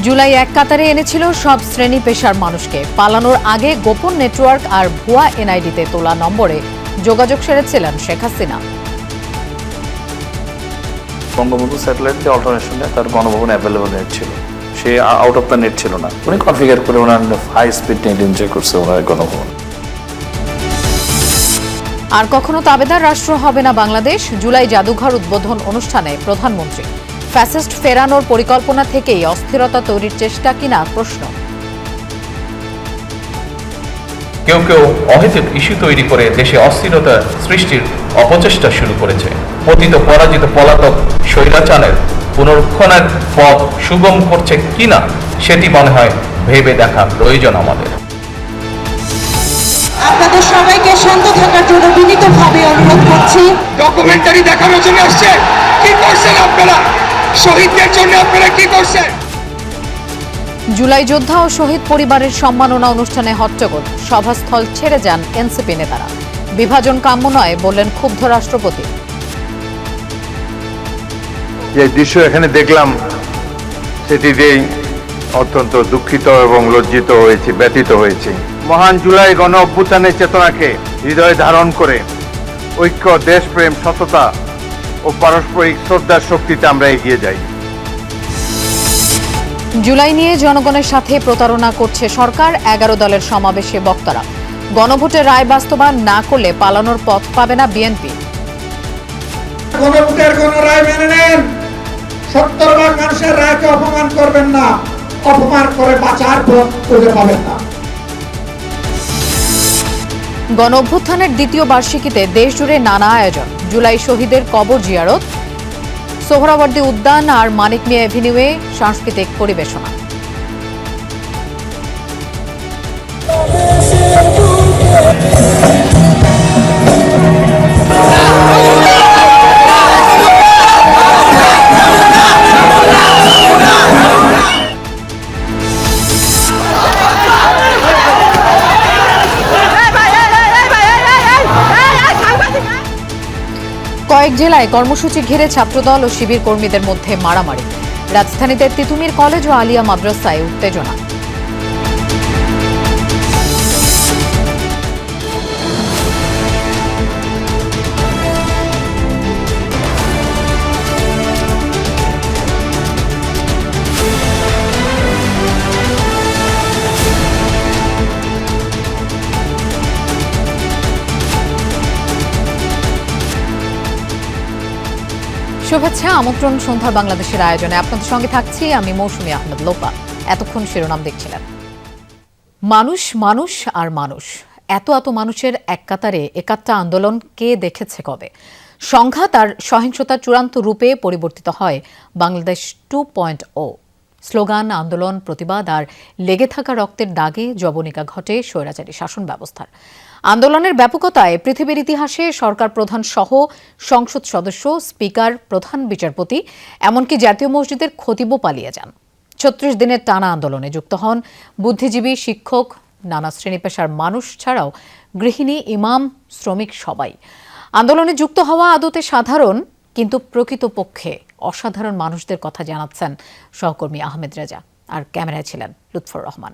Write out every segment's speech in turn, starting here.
জুলাই এক কাতারে এনেছিল সব শ্রেণী পেশার মানুষকে। পালানোর আগে গোপন নেটওয়ার্ক আর ভুয়া এনআইডিতে তোলা নম্বরে যোগাযোগ সেরেছিলেন শেখ হাসিনা। বঙ্গবন্ধু স্যাটেলাইট যে অল্টারনেশন তার গণভবন অ্যাভেলেবল নেট ছিল, সে আউট অফ দ্য নেট ছিল না। উনি কনফিগার করে ওনার হাই স্পিড নেট ইনজেক্ট করছে ওনার গণভবন। আর কখনো তাবেদার রাষ্ট্র হবে না বাংলাদেশ। জুলাই জাদুঘর উদ্বোধন অনুষ্ঠানে প্রধানমন্ত্রী। ফ্যাসিস্ট ফেরানোর পরিকল্পনা থেকেই অস্থিরতা তৈরির চেষ্টা কিনা প্রশ্ন। কেউ কেউ অহেতুক ইস্যু তৈরি করে দেশে অস্থিরতা সৃষ্টির অপচেষ্টা শুরু করেছে। পতিত পরাজিত পলাতক স্বৈরাচারের পুনরুত্থানের পথ সুগম করছে কিনা সেটি মনে হয় ভেবে দেখা প্রয়োজন আমাদের। আপনাদের সবাইকে শান্ত থাকার জন্য বিনীতভাবে অনুরোধ করছি। ডকুমেন্টারি দেখানোর জন্য আসছে, কি করছেন আপনারা? শহীদদের জন্য আপনারা কি করছেন? জুলাই যোদ্ধা ও শহীদ পরিবারের সম্মাননা অনুষ্ঠানে হট্টগোল। সভাস্থল ছেড়ে যান এনসিপি নেতারা। বিভাজন কাম্য নয় বললেন ক্ষুব্ধ রাষ্ট্রপতি। যে দৃশ্য এখানে দেখলাম সেটিতেই অত্যন্ত দুঃখিত এবং লজ্জিত হয়েছি, ব্যথিত হয়েছি। মহান জুলাই গণ অভ্যুত্থানের চেতনাকে হৃদয়ে ধারণ করে ঐক্য, দেশপ্রেম, সততা ও পারস্পরিক শ্রদ্ধার শক্তিতে আমরা এগিয়ে যাই। জুলাই নিয়ে জনগণের সাথে প্রতারণা করছে সরকার। 11 দলের সমাবেশে বক্তারা। গণভোটের রায় বাস্তবায়ন না করলে পালানোর পথ পাবে না বিএনপি। গণভোটের রায় মেনে নেন। 70 ভাগ মানুষের রায়কে অপমান করবেন না। অপমান করে বাঁচার পথ খুঁজে পাবেন না। গণ অভ্যুত্থানের দ্বিতীয় বার্ষিকীতে দেশ জুড়ে নানা আয়োজন। জুলাই শহীদের কবর জিয়ারত, সোহরাওয়ার্দী উদ্যান আর মানিক মিয়া এভিনিউয়ে সাংস্কৃতিক পরিবেশনা। কয়েক জেলায় কর্মসূচি ঘিরে ছাত্রদল ও শিবির কর্মীদের মধ্যে মারামারি। রাজধানীতে তিতুমির কলেজ ও আলিয়া মাদ্রাসায় উত্তেজনা। শুভেচ্ছা, আমন্ত্রণ সন্ধ্যার বাংলাদেশের আয়োজনে আপনাদের সঙ্গে থাকছি আমি মৌসুমী আহমেদ লোপা। এতক্ষণ শিরোনাম দেখছিলেন। মানুষ মানুষ আর মানুষ, এত এত মানুষের এক কাতারে একাত্তা আন্দোলন কে দেখেছে কবে? সংঘাত আর সহিংসতার চূড়ান্ত রূপে পরিবর্তিত হয় বাংলাদেশ 2.0। স্লোগান, আন্দোলন, প্রতিবাদ আর লেগে থাকা রক্তের দাগে যবনিকা ঘটে স্বৈরাচারী শাসন ব্যবস্থার। আন্দোলনের ব্যাপকতায় পৃথিবীর ইতিহাসে সরকার প্রধান সহ সংসদ সদস্য, স্পিকার, প্রধান বিচারপতি, এমনকি জাতীয় মসজিদের খতিবও পালিয়ে যান। 36 দিনের টানা আন্দোলনে যুক্ত হন বুদ্ধিজীবী, শিক্ষক, নানা শ্রেণী পেশার মানুষ ছাড়াও গৃহিণী, ইমাম, শ্রমিক সবাই। আন্দোলনে যুক্ত হওয়া আদতে সাধারণ, কিন্তু প্রকৃতপক্ষে অসাধারণ মানুষদের কথা জানাচ্ছেন সহকর্মী আহমেদ রেজা। আর ক্যামেরায় ছিলেন লুৎফর রহমান।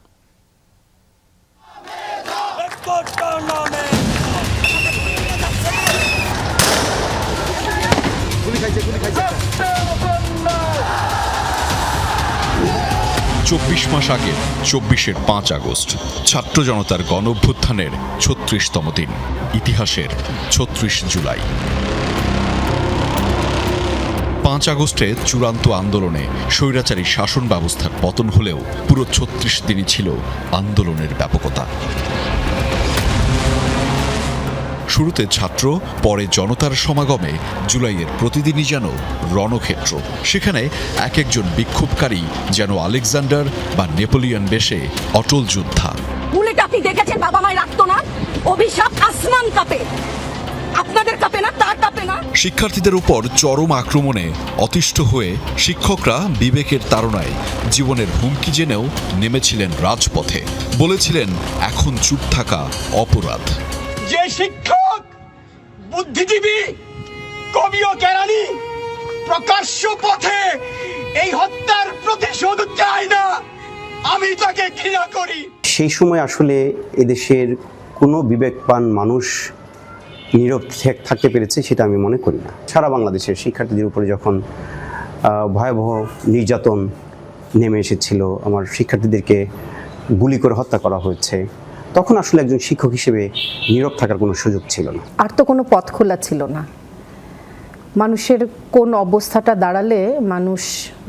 চব্বিশ মাস আগে 24-এর 5 আগস্ট ছাত্র জনতার গণ অভ্যুত্থানের 36তম দিন, ইতিহাসের 36 জুলাই। 5 আগস্টে চূড়ান্ত আন্দোলনে স্বৈরাচারী শাসন ব্যবস্থার পতন হলেও পুরো 36 দিনই ছিল আন্দোলনের ব্যাপকতা। শুরুতে ছাত্র, পরে জনতার সমাগমে জুলাইয়ের প্রতিদিনই যেন রণক্ষেত্র। সেখানে এক একজন বিক্ষোভকারী যেন আলেকজান্ডার বা নেপোলিয়ন বেশে অটল যোদ্ধা। বুলেট আপনি দেখেছেন, বাবা মায়ের রাখতো না, অভিশাপ আসমান কাঁপে, আপনাদের কাঁপে না, তার কাঁপে না। শিক্ষার্থীদের উপর চরম আক্রমণে অতিষ্ঠ হয়ে শিক্ষকরা বিবেকের তাড়নায় জীবনের হুমকি জেনেও নেমেছিলেন রাজপথে। বলেছিলেন, এখন চুপ থাকা অপরাধ। যে শিক্ষক, বুদ্ধিজীবী, কবি ও জ্ঞানী প্রকাশ্য পথে এই হত্যার প্রতিশোধ চাই না, আমি তাকে ঘৃণা করি। সেই সময় আসলে এদেশের কোনো বিবেকবান মানুষ নীরব থাকতে পেরেছে সেটা আমি মনে করি না। সারা বাংলাদেশের শিক্ষার্থীদের উপরে যখন ভয়াবহ নির্যাতন নেমে এসেছিল, আমার শিক্ষার্থীদেরকে গুলি করে হত্যা করা হয়েছে, তখন আসলে একজন শিক্ষক হিসেবে নীরব থাকার কোনো সুযোগ ছিল না। আর তো কোনো পথ খোলা ছিল না। মানুষের কোন অবস্থাটা দাঁড়ালে মানুষ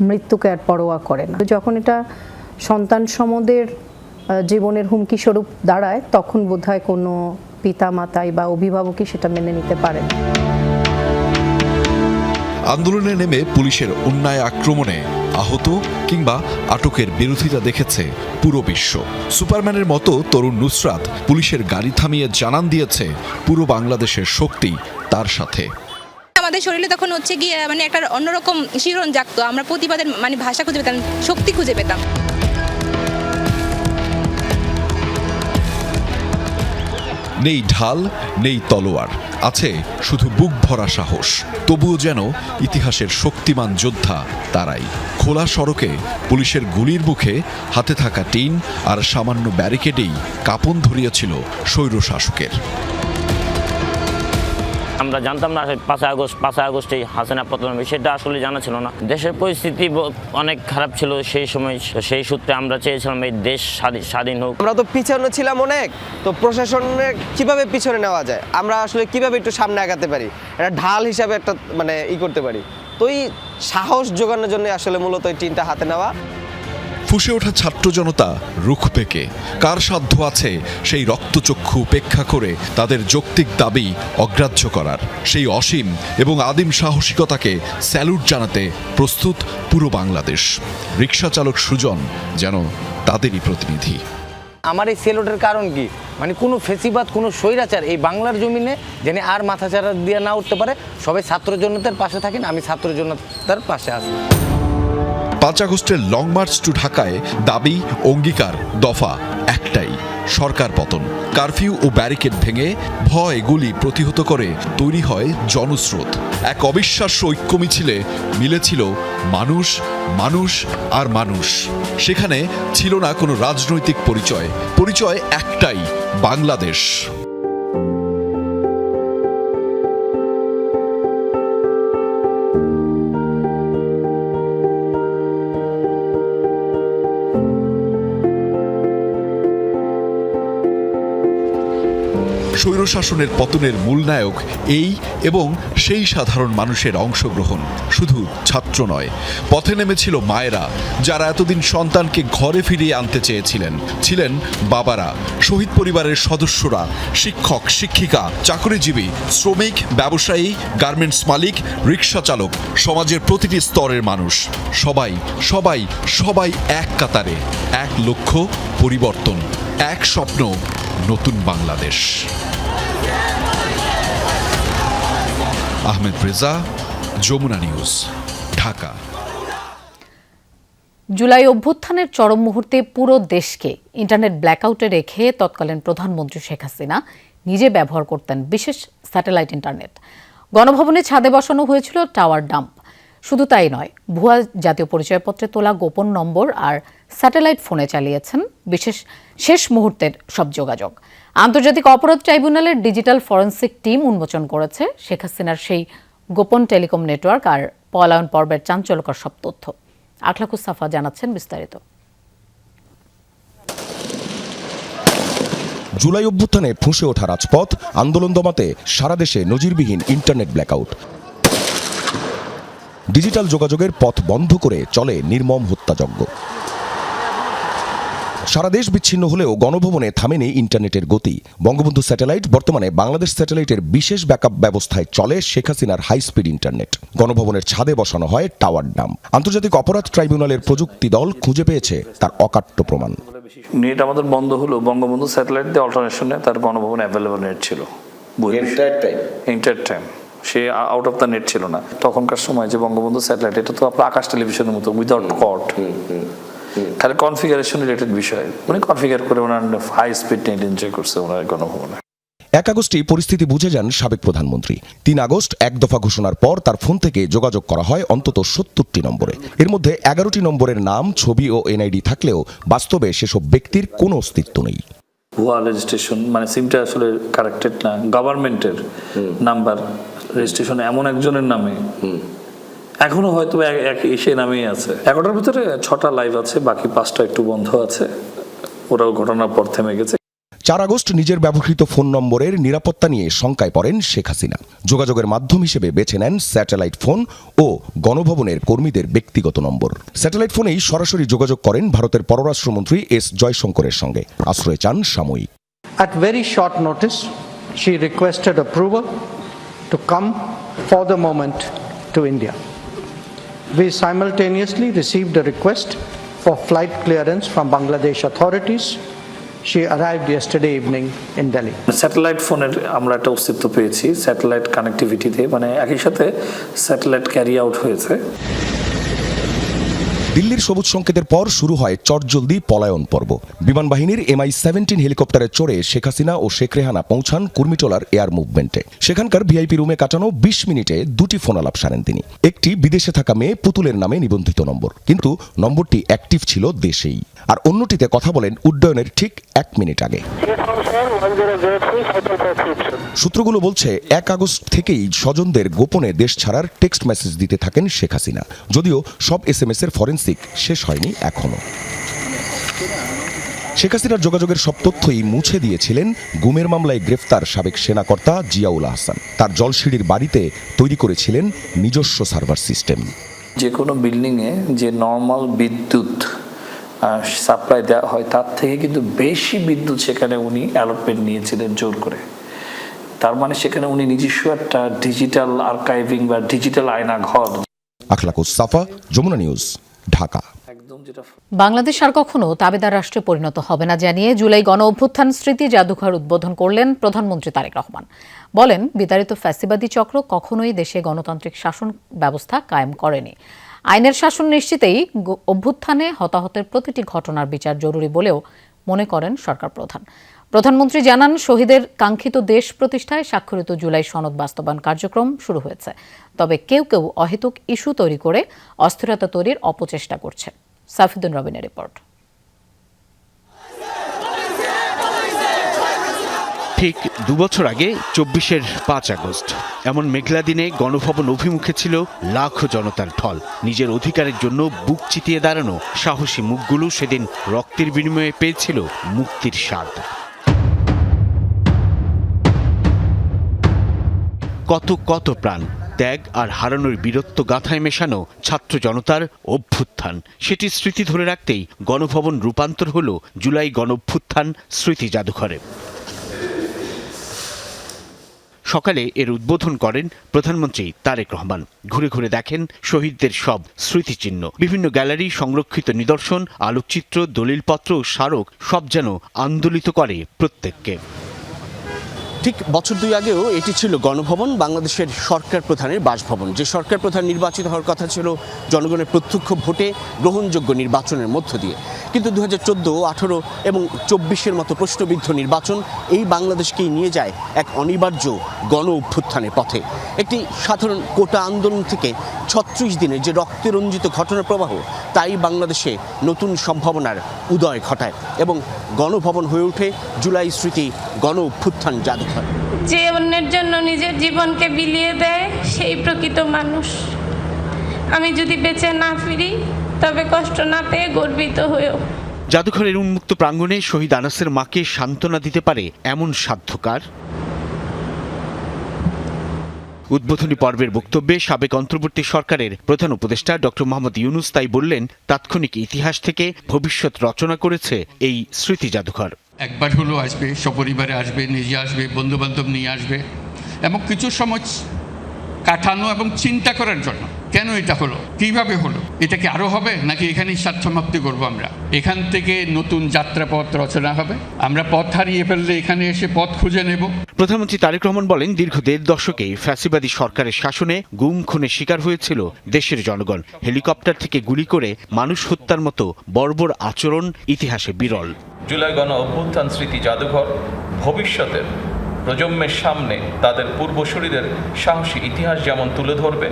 মৃত্যুকে আর পরোয়া করে না। যখন এটা সন্তান সমদের জীবনের হুমকি স্বরূপ দাঁড়ায়, তখন বোধহয় কোনো পিতা মাতাই বা অভিভাবকই সেটা মেনে নিতে পারে না। আন্দোলনে নেমে পুলিশের অন্যায় আক্রমণে আহত কিংবা আটকের বিরোধিতা দেখেছে পুরো বিশ্ব। সুপারম্যানের মতো তরুণ নুসরাত পুলিশের গাড়ি থামিয়ে জানান দিয়েছে পুরো বাংলাদেশের শক্তি তার সাথে। আমাদের শরীরে তখন হচ্ছে গিয়ে মানে একটা অন্যরকম শিহরণ জাগতো। আমরা প্রতিবাদের মানে ভাষা খুঁজে পেতাম, শক্তি খুঁজে পেতাম। নেই ঢাল, নেই তলোয়ার, আছে শুধু বুক ভরা সাহস। তবুও যেন ইতিহাসের শক্তিমান যোদ্ধা তারাই। খোলা সড়কে পুলিশের গুলির মুখে হাতে থাকা টিন আর সামান্য ব্যারিকেডেই কাঁপন ধরিয়েছিল স্বৈরশাসকের। আমরা জানতাম না 5 আগস্টে হাসিনা পতন হবে, সেটা আসলে জানা ছিল না। দেশের পরিস্থিতি অনেক খারাপ ছিল সেই সময়, সেই সূত্রে আমরা চেয়েছিলাম এই দেশ স্বাধীন হোক। আমরা তো পিছনে ছিলাম অনেক, তো প্রশাসনের কিভাবে পিছনে নেওয়া যায়, আমরা আসলে কিভাবে একটু সামনে আগাতে পারি, একটা ঢাল হিসাবে একটা মানে করতে পারি। তো এই সাহস জোগানোর জন্য আসলে মূলত এই টিনটা হাতে নেওয়া। ফুঁসে ওঠা ছাত্র জনতা রুখ পেকে কার সাধ্য আছে সেই রক্তচক্ষু উপেক্ষা করে তাদের যৌক্তিক দাবি অগ্রাহ্য করার? সেই অসীম এবং আদিম সাহসিকতাকে স্যালুট জানাতে প্রস্তুত পুরো বাংলাদেশ। রিকশা চালক সুজন যেন তাদেরই প্রতিনিধি। আমার এই সেলুটের কারণ কি, মানে কোনো ফেসিবাদ, কোনো স্বৈরাচার এই বাংলার জমিনে যেন আর মাথাচাড়া দিয়ে না উঠতে পারে। সবাই ছাত্র জনতার পাশে থাকেন, আমি ছাত্র জনতার পাশে আছি। 5 আগস্টের লং মার্চ টু ঢাকায় দাবি, অঙ্গীকার, দফা একটাই, সরকার পতন। কারফিউ ও ব্যারিকেড ভেঙে ভয় গুলি প্রতিহত করে তৈরি হয় জনস্রোত। এক অবিশ্বাস্য ঐক্য মিছিলে মিলেছিল মানুষ, মানুষ আর মানুষ। সেখানে ছিল না কোনো রাজনৈতিক পরিচয়, পরিচয় একটাই, বাংলাদেশ। স্বৈরশাসনের পতনের মূল নায়ক এই এবং সেই সাধারণ মানুষের অংশগ্রহণ। শুধু ছাত্র নয়, পথে নেমেছিল মায়েরা, যারা এতদিন সন্তানকে ঘরে ফিরিয়ে আনতে চেয়েছিলেন। ছিলেন বাবারা, শহীদ পরিবারের সদস্যরা, শিক্ষক, শিক্ষিকা, চাকরিজীবী, শ্রমিক, ব্যবসায়ী, গার্মেন্টস মালিক, রিকশা চালক, সমাজের প্রতিটি স্তরের মানুষ। সবাই সবাই সবাই এক কাতারে, এক লক্ষ্য, পরিবর্তন, এক স্বপ্ন, নতুন বাংলাদেশ। আহমেদ রেজা, যমুনা নিউজ, ঢাকা। জুলাই অভ্যুত্থানের চরম মুহূর্তে পুরো দেশকে ইন্টারনেট ব্ল্যাকআউটে রেখে তৎকালীন প্রধানমন্ত্রী শেখ হাসিনা নিজে ব্যবহার করতেন বিশেষ স্যাটেলাইট ইন্টারনেট। গণভবনের ছাদে বসানো হয়েছিল টাওয়ার ডাম্প। শুধু তাই নয়, ভুয়া জাতীয় পরিচয়পত্রে তোলা গোপন নম্বর আর স্যাটেলাইট ফোনে চালিয়েছেন বিশেষ শেষ মুহূর্তের সব যোগাযোগ। আন্তর্জাতিক অপরাধ ট্রাইব্যুনালের ডিজিটাল ফরেনসিক টিম উন্মোচন করেছে শেখ হাসিনার সেই গোপন টেলিকম নেটওয়ার্ক আর পলায়ন পর্বের চাঞ্চল্যকর সব তথ্য। আখলাকুস সাফা জানাচ্ছেন বিস্তারিত। জুলাই অভ্যুত্থানে ফুঁসে ওঠা রাজপথ, আন্দোলন দমাতে সারা দেশে নজিরবিহীন ইন্টারনেট ব্ল্যাকআউট। ডিজিটাল যোগাযোগের পথ বন্ধ করে চলে নির্মম হত্যাযজ্ঞ। সারা দেশ বিচ্ছিন্ন হলেও গণভবনে থামেনি ইন্টারনেটের গতি। বঙ্গবন্ধু স্যাটেলাইট বর্তমানে বাংলাদেশ স্যাটেলাইটের বিশেষ ব্যাকআপ ব্যবস্থায় চলে শেখ হাসিনার হাই স্পিড ইন্টারনেট। গণভবনের ছাদে বসানো হয় টাওয়ার ডাম্প। আন্তর্জাতিক অপরাধ ট্রাইব্যুনালের প্রযুক্তি দল খুঁজে পেয়েছে তার অকাট্য প্রমাণ। নেট আমাদের বন্ধ হলো, বঙ্গবন্ধু স্যাটেলাইট দিয়ে অল্টারনেশনে তার গণভবনে অ্যাভেলেবল নেট ছিল enter time. Say out of the net ছিল না তখনকার সময়। যে বঙ্গবন্ধু স্যাটেলাইট, এটা তো আপনার আকাশ টেলিভিশনের মতো উইদাউট কর্ড, খালি কনফিগারেশন রিলেটেড বিষয়। উনি কনফিগার করে ওনার হাই স্পিড নেট এনজয় করছে ওনার গণভবনে। 1 আগস্টে পরিস্থিতি বুঝে যান সাবেক প্রধানমন্ত্রী। 3 আগস্ট এক দফা ঘোষণার পর তার ফোন থেকে যোগাযোগ করা হয় অন্তত 70টি নম্বরে। এর মধ্যে 11টি নম্বরের নাম, ছবি ও এনআইডি থাকলেও বাস্তবে সেসব ব্যক্তির কোনো অস্তিত্ব নেই। ভুয়া রেজিস্ট্রেশন, মানে সিমটা আসলে কারেক্টেড না, গভর্নমেন্টের নাম্বার রেজিস্ট্রেশন এমন একজনের নামে এখনো হয়তো সে নামেই আছে। 11টার ভিতরে 6টা লাইভ আছে, বাকি 5টা একটু বন্ধ আছে, ওরাও ঘটনার পর থেমে গেছে। 4 আগস্ট নিজের ব্যবহৃত ফোন নম্বরের নিরাপত্তা নিয়ে শঙ্কায় পড়েন শেখ হাসিনা। যোগাযোগের মাধ্যম হিসেবে বেছে নেন স্যাটেলাইট ফোন ও গণভবনের কর্মীদের ব্যক্তিগত নম্বর। স্যাটেলাইট ফোনেই সরাসরি যোগাযোগ করেন ভারতের পররাষ্ট্রমন্ত্রী এস জয়শঙ্করের সঙ্গে। আশ্রয় চান সাময়িক। At very short notice, she requested approval to come for the moment to India. We simultaneously received a request for flight clearance from Bangladesh authorities. She arrived yesterday evening in Delhi. Satellite ফোনের আমরা একটা অস্তিত্ব পেয়েছি satellite কানেক্টিভিটিতে, মানে একই সাথে satellite carry out হয়েছে। দিল্লির সবুজ সংকেতের পর শুরু হয় চটজলদি পলায়ন পর্ব। বিমান বাহিনীর MI-17 হেলিকপ্টারে চড়ে শেখ হাসিনা ও শেখ রেহানা পৌঁছান কুর্মিটোলার এয়ার মুভমেন্টে। সেখানকার ভিআইপি রুমে কাটানো 20 মিনিটে 2টি ফোন আলাপ সারেন তিনি। একটি বিদেশে থাকা মেয়ে পুতুলের নামে নিবন্ধিত নম্বর, কিন্তু নম্বরটি অ্যাক্টিভ ছিল দেশেই। আর অন্যটিতে কথা বলেন উড্ডয়নের ঠিক 1 মিনিট আগে। সূত্রগুলো বলছে 1 আগস্ট থেকেই স্বজনদের গোপনে দেশ ছাড়ার টেক্সট মেসেজ দিতে থাকেন শেখ হাসিনা, যদিও সব SMS এর ফরেনসিক শেষ হয়নি এখনো। শেখ হাসিনার যোগাযোগের সব তথ্যই মুছে দিয়েছিলেন গুমের মামলায় গ্রেফতার সাবেক সেনাকর্তা জিয়াউল আহসান। তার জলসিঁড়ির বাড়িতে তৈরি করেছিলেন নিজস্ব সার্ভার সিস্টেম। যে কোনো বিল্ডিংয়ে যে নর্মাল বিদ্যুৎ সাপ্লাই দেওয়া হয় তার থেকে কিন্তু বেশি বিদ্যুৎ সেখানে উনি অ্যালটমেন্ট নিয়েছিলেন জোর করে। তার মানে সেখানে উনি নিজস্ব একটা ডিজিটাল আর্কাইভিং বা ডিজিটাল আয়না ঘর। আখলাকুস সাফা, যমুনা নিউজ, ঢাকা। বাংলাদেশ আর কখনো তাবেদার রাষ্ট্রে পরিণত হবে না জানিয়ে জুলাই গণ অভ্যুত্থান স্মৃতি জাদুঘর উদ্বোধন করলেন প্রধানমন্ত্রী তারেক রহমান। বলেন, বিতাড়িত ফ্যাসিবাদী চক্র কখনোই দেশে গণতান্ত্রিক শাসন ব্যবস্থা কায়েম করেনি। আইনের শাসন নিশ্চিতেই অভ্যুত্থানে হতাহতের প্রতিটি ঘটনার বিচার জরুরি বলেও মনে করেন সরকার প্রধান। প্রধানমন্ত্রী জানান, শহীদের কাঙ্ক্ষিত দেশ প্রতিষ্ঠায় স্বাক্ষরিত জুলাই সনদ বাস্তবায়ন কার্যক্রম শুরু হয়েছে। তবে কেউ কেউ অহেতুক ইস্যু তৈরি করে অস্থিরতা তৈরির অপচেষ্টা করছে। সাফিউদ্দিন রবিনের রিপোর্ট। ঠিক 2 বছর আগে 24-এর 5 আগস্ট এমন মেঘলা দিনে গণভবন অভিমুখে ছিল লাখো জনতার ঢল। নিজের অধিকারের জন্য বুক চিতিয়ে দাঁড়ানো সাহসী মুখগুলো সেদিন রক্তের বিনিময়ে পেয়েছিল মুক্তির স্বাদ। কত কত প্রাণ ত্যাগ আর হারানোর বীরত্ব গাথায় মেশানো ছাত্র জনতার অভ্যুত্থান, সেটির স্মৃতি ধরে রাখতেই গণভবন রূপান্তর হলো জুলাই গণঅভ্যুত্থান স্মৃতি জাদুঘরে। সকালে এর উদ্বোধন করেন প্রধানমন্ত্রী তারেক রহমান। ঘুরে ঘুরে দেখেন শহীদদের সব স্মৃতিচিহ্ন, বিভিন্ন গ্যালারি, সংরক্ষিত নিদর্শন, আলোকচিত্র, দলিলপত্র ও স্মারক, সব যেন আন্দোলিত করে প্রত্যেককে। ঠিক বছর 2 আগেও এটি ছিল গণভবন, বাংলাদেশের সরকার প্রধানের বাসভবন। যে সরকার প্রধান নির্বাচিত হওয়ার কথা ছিল জনগণের প্রত্যক্ষ ভোটে গ্রহণযোগ্য নির্বাচনের মধ্য দিয়ে, কিন্তু 2014, 18 এবং 24-এর মতো প্রশ্নবিদ্ধ নির্বাচন এই বাংলাদেশকেই নিয়ে যায় এক অনিবার্য গণ অভ্যুত্থানের পথে। একটি সাধারণ কোটা আন্দোলন থেকে 36 দিনের যে রক্তে রঞ্জিত ঘটনা প্রবাহ, তাই বাংলাদেশে নতুন সম্ভাবনার উদয় ঘটায় এবং গণভবন হয়ে ওঠে জুলাই স্মৃতি গণ অভ্যুত্থান জাদুঘর। যে অন্যের জন্য নিজের জীবনকে বিলিয়ে দেয় সেই প্রকৃত মানুষ। আমি যদি বেঁচে না ফিরি তবে কষ্ট না পেয়ে গর্বিত হয়েও। জাদুঘরের উন্মুক্ত প্রাঙ্গণে শহীদ আনাসের মাকে সান্ত্বনা দিতে পারে এমন সাধ্যকার? উদ্বোধনী পর্বের বক্তব্যে সাবেক অন্তর্বর্তী সরকারের প্রধান উপদেষ্টা ডক্টর মোহাম্মদ ইউনুস তাই বললেন, তাৎক্ষণিক ইতিহাস থেকে ভবিষ্যৎ রচনা করেছে এই স্মৃতি জাদুঘর। একবার হলো আসবে, সপরিবারে আসবে, নিজে আসবে, বন্ধুবান্ধব নিয়ে আসবে এবং কিছু সময় কাটানো এবং চিন্তা করার জন্য কেন এটা হলো, কিভাবে হলো, এটা কি আরো হবে নাকি এখানেই সমাপ্তি করবো আমরা। এখান থেকে নতুন যাত্রাপথ রচনা হবে। আমরা পথ হারিয়ে ফেললে এখানে এসে পথ খুঁজে নেব। প্রধানমন্ত্রী তারেক রহমান বলেন, দীর্ঘ 1.5 দশকে ফ্যাসিবাদী সরকারের শাসনে গুম খুনের শিকার হয়েছিল দেশের জনগণ। হেলিকপ্টার থেকে গুলি করে মানুষ হত্যার মতো বর্বর আচরণ ইতিহাসে বিরল। জুলাই গণ অভ্যুত্থান স্মৃতি জাদুঘর ভবিষ্যতের প্রজন্মের সামনে তাদের পূর্বসূরিদের সাহসী ইতিহাস যেমন তুলে ধরবে,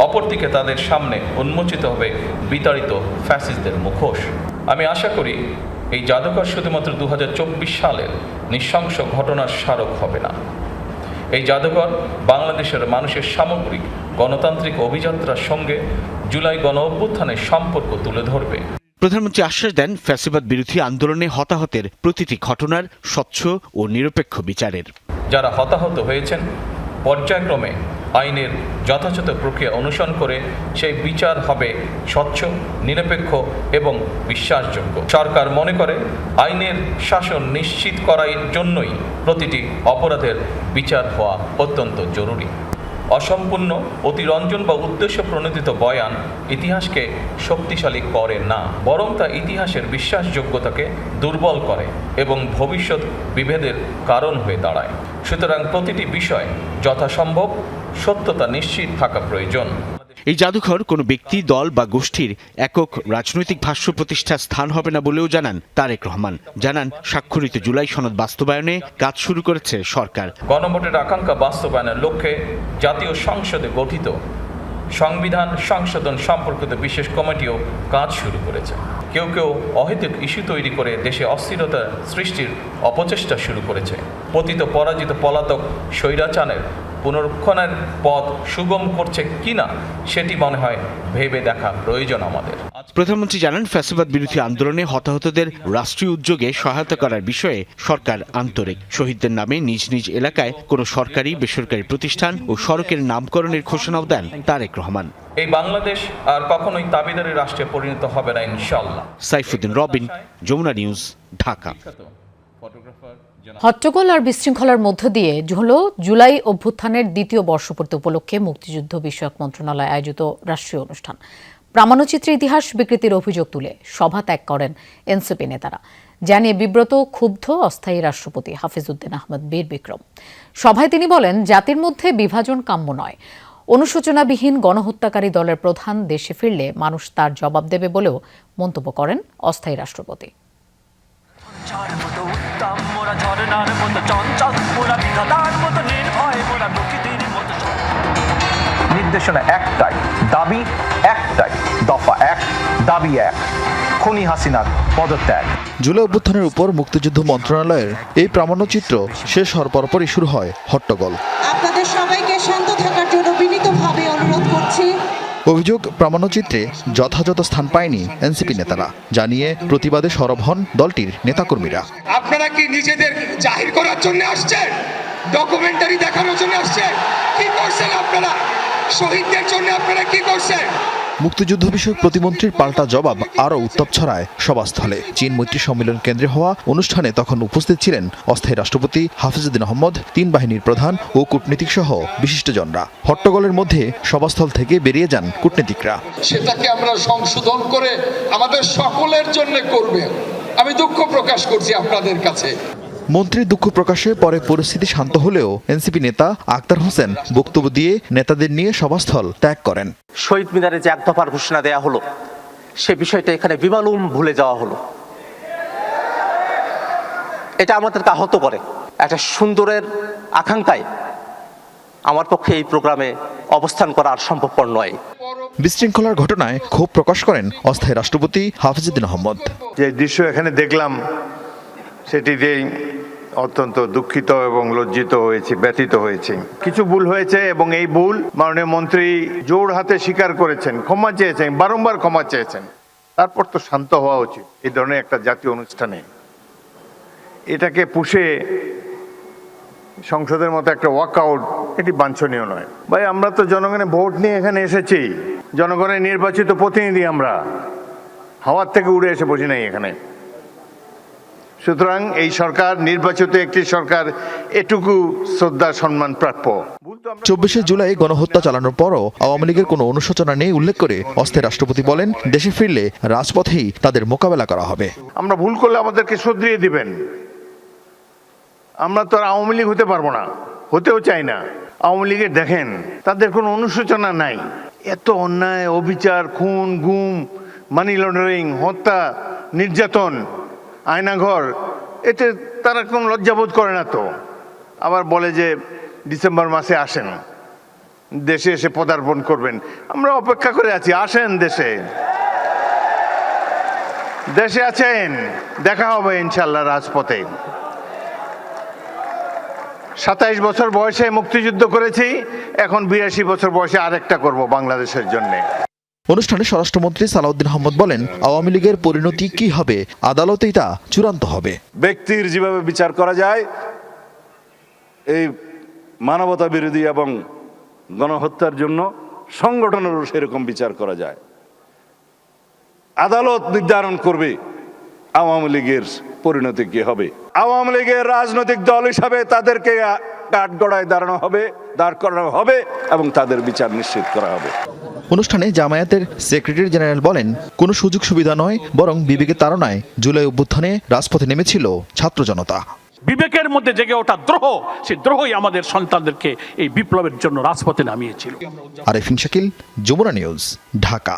অপরদিকে তাদের সামনে উন্মোচিত হবে বিতাড়িত ফ্যাসিস্টদের মুখোশ। আমি আশা করি এই জাদুঘর শুধুমাত্র 2024 সালের নৃশংস ঘটনার স্মারক হবে না। এই জাদুঘর বাংলাদেশের মানুষের সামগ্রিক গণতান্ত্রিক অভিযাত্রার সঙ্গে জুলাই গণঅভ্যুত্থানের সম্পর্ক তুলে ধরবে। প্রধানমন্ত্রী আশ্বাস দেন ফ্যাসিবাদ বিরোধী আন্দোলনে হতাহতের প্রতিটি ঘটনার স্বচ্ছ ও নিরপেক্ষ বিচারের। যারা হতাহত হয়েছেন পর্যায়ক্রমে আইনের যথাযথ প্রক্রিয়া অনুসরণ করে সেই বিচার হবে স্বচ্ছ, নিরপেক্ষ এবং বিশ্বাসযোগ্য। সরকার মনে করে আইনের শাসন নিশ্চিত করার জন্যই প্রতিটি অপরাধের বিচার হওয়া অত্যন্ত জরুরি। অসম্পূর্ণ, অতিরঞ্জন বা উদ্দেশ্য প্রণোদিত বয়ান ইতিহাসকে শক্তিশালী করে না, বরং তা ইতিহাসের বিশ্বাসযোগ্যতাকে দুর্বল করে এবং ভবিষ্যৎ বিভেদের কারণ হয়ে দাঁড়ায়। সুতরাং প্রতিটি বিষয় যথাসম্ভব সত্যতা নিশ্চিত থাকা প্রয়োজন। এই জাদুঘর কোনো ব্যক্তি, দল বা গোষ্ঠীর একক রাজনৈতিক ভাষ্য প্রতিষ্ঠার স্থান হবে না বলেও জানান তারেক রহমান। জানান স্বাক্ষরিত জুলাই সনদ বাস্তবায়নে কাজ শুরু করেছে সরকার। গণভোটের আকাঙ্ক্ষা বাস্তবায়নের লক্ষ্যে জাতীয় সংসদে গঠিত সংবিধান সংশোধন সম্পর্কিত বিশেষ কমিটিও কাজ শুরু করেছে। কেউ কেউ অহেতুক ইস্যু তৈরি করে দেশে অস্থিরতা সৃষ্টির অপচেষ্টা শুরু করেছে। পতিত পরাজিত পলাতক স্বৈরাচারের পুনরুত্থানের পথ সুগম করছে কিনা সেটি মনে হয় ভেবে দেখা প্রয়োজন আমাদের। প্রধানমন্ত্রী জানান ফ্যাসিবাদ বিরোধী আন্দোলনে হতাহতদের রাষ্ট্রীয় উদ্যোগে সহায়তা করার বিষয়ে সরকার আন্তরিক। শহীদদের নামে নিজ নিজ এলাকায় কোনো সরকারি বেসরকারি প্রতিষ্ঠান ও সড়কের নামকরণের ঘোষণাও দেন তারেক রহমান। এই বাংলাদেশ আর কখনোই দাবিদারি রাষ্ট্রে পরিণত হবে না ইনশাআল্লাহ। সাইফুদ্দিন রবিন, যমুনা নিউজ, ঢাকা। হট্টগোল আর বিশৃঙ্খলার মধ্য দিয়ে হলো জুলাই অভ্যুত্থানের দ্বিতীয় বর্ষপূর্তি উপলক্ষে মুক্তিযুদ্ধ বিষয়ক মন্ত্রণালয় আয়োজিত রাষ্ট্রীয় অনুষ্ঠান। প্রামাণ্যচিত্রে ইতিহাস বিকৃতির অভিযোগ তুলে সভা ত্যাগ করেন এনসিপি নেতারা। জানিয়ে বিব্রত, ক্ষুব্ধ অস্থায়ী রাষ্ট্রপতি হাফিজউদ্দিন আহমেদ বীর বিক্রম। সভায় তিনি বলেন, জাতির মধ্যে বিভাজন কাম্য নয়। অনুশোচনাবিহীন গণহত্যাকারী দলের প্রধান দেশে ফিরলে মানুষ তার জবাব দেবে বলেও মন্তব্য করেন অস্থায়ী রাষ্ট্রপতি। নির্দেশনা একটাই, দাবি একটাই, দফা এক, দাবি এক, খুনি হাসিনার পদত্যাগ। জুলাই অভ্যুত্থানের উপর মুক্তিযুদ্ধ মন্ত্রণালয়ের এই প্রামাণ্যচিত্র শেষ হওয়ার পরপরই শুরু হয় হট্টগোল। আপনাদের সবাইকে শান্ত থাকার জন্য বিনীতভাবে অনুরোধ করছি। অভিযোগ, প্রামাণ্যচিত্রে যথাযথ স্থান পায়নি এনসিপি নেতারা। জানিয়ে প্রতিবাদে সরব হন দলটির নেতাকর্মীরা। আপনারা কি নিজেদের জাহির করার জন্য আসছেন? ডকুমেন্টারি দেখানোর জন্য আসছেন? কি করছেন আপনারা? শহীদদের জন্য আপনারা কি করছেন? মুক্তিযুদ্ধ বিষয়ক প্রতিমন্ত্রীর পাল্টা জবাব আরও উত্তাপ ছড়ায় সভাস্থলে। চীন মৈত্রী সম্মেলন কেন্দ্রে হওয়া অনুষ্ঠানে তখন উপস্থিত ছিলেন অস্থায়ী রাষ্ট্রপতি হাফিজউদ্দিন আহমদ, তিন বাহিনীর প্রধান ও কূটনীতিক সহ বিশিষ্টজনরা। হট্টগোলের মধ্যে সভাস্থল থেকে বেরিয়ে যান কূটনীতিকরা। সেটাকে আমরা সংশোধন করে আমাদের সকলের জন্য করবে। আমি দুঃখ প্রকাশ করছি আপনাদের কাছে। মন্ত্রীর দুঃখ প্রকাশে পরে পরিস্থিতি শান্ত হলেও এনসিপি নেতা আক্তার হোসেন বক্তব্য দিয়ে নেতাদের নিয়ে সভাস্থল ত্যাগ করেন। শহীদ মিনারে যে এক দফার ঘোষণা দেয়া হলো, সে বিষয়টা এখানে বিমালুম ভুলে যাওয়া হলো। এটা আমাদেরকে আহত করে। একটা সুন্দরের আকাঙ্ক্ষায় আমার পক্ষে এই প্রোগ্রামে অবস্থান করা আর সম্ভবপর নয়। বিশৃঙ্খলার ঘটনায় ক্ষোভ প্রকাশ করেন অস্থায়ী রাষ্ট্রপতি হাফিজউদ্দিন আহমদ। যে দৃশ্য এখানে দেখলাম সেটিতেই অত্যন্ত দুঃখিত এবং লজ্জিত হয়েছি, ব্যথিত হয়েছি। কিছু ভুল হয়েছে এবং এই ভুল মাননীয় মন্ত্রী জোর হাতে স্বীকার করেছেন, ক্ষমা চেয়েছেন, বারংবার ক্ষমা চেয়েছেন। তারপর তো শান্ত হওয়া উচিত। এই ধরনের একটা জাতীয় অনুষ্ঠানে এটাকে পুষে সংসদের মতো একটা ওয়াকআউট, এটি বাঞ্ছনীয় নয়। ভাই, আমরা তো জনগণের ভোট নিয়ে এখানে এসেছি, জনগণের নির্বাচিত প্রতিনিধি। আমরা হাওয়ার থেকে উড়ে এসে বসি নাই এখানে। সুতরাং এই সরকার নির্বাচিত একটি সরকার, এটুকু শ্রদ্ধা সম্মান প্রাপ্য। 24শে জুলাই গণহত্যা চালানোর পরও আওয়ামী লীগের কোনো অনুশোচনা নেই উল্লেখ করে অস্থায়ী রাষ্ট্রপতি বলেন, দেশে ফিরলে রাজপথেই তাদের মোকাবেলা করা হবে। আমরা ভুল করলে আমাদেরকে শুধরিয়ে দিবেন। আমরা তো আর আওয়ামী লীগ হতে পারবো না, হতেও চাই না। আওয়ামী লীগের দেখেন, তাদের কোনো অনুশোচনা নাই। এত অন্যায়, অবিচার, খুন, গুম, মানি লন্ডারিং, হত্যা, নির্যাতন, আয়নাঘর, এতে তারা কোনো লজ্জাবোধ করে না। তো আবার বলে যে ডিসেম্বর মাসে আসেন, দেশে এসে পদার্পণ করবেন। আমরা অপেক্ষা করে আছি, আসেন দেশে। দেশে আছেন, দেখা হবে ইনশাল্লাহ রাজপথে। 27 বছর বয়সে মুক্তিযুদ্ধ করেছি, এখন 82 বছর বয়সে আরেকটা করব বাংলাদেশের জন্য। অনুষ্ঠানে স্বরাষ্ট্রমন্ত্রী সালাউদ্দিন আহমদ বলেন, আওয়ামী লীগের পরিণতি কি হবে আদালতেই তা চূড়ান্ত হবে। ব্যক্তির যেভাবে বিচার করা যায়, এই মানবতা বিরোধী এবং গণহত্যার জন্য সংগঠনেরও সেরকম বিচার করা যায়। আদালত নির্ধারণ করবে আওয়ামী লীগের পরিণতি কি হবে। আওয়ামী লীগের রাজনৈতিক দল হিসাবে তাদেরকে কাঠগড়ায় দাঁড় করানো হবে এবং তাদের বিচার নিশ্চিত করা হবে। অনুষ্ঠানে জামায়াতের সেক্রেটারি জেনারেল বলেন, কোনো সুযোগ সুবিধা নয়, বরং বিবেকের তাড়নায় জুলাই অভ্যুত্থানে রাজপথে নেমেছিল ছাত্র জনতা। বিবেকের মধ্যে জেগে ওঠা দ্রোহ, সেই দ্রোহই আমাদের সন্তানদেরকে এই বিপ্লবের জন্য রাজপথে নামিয়েছিল। আরেফিন শাকিল, যমুনা নিউজ, ঢাকা।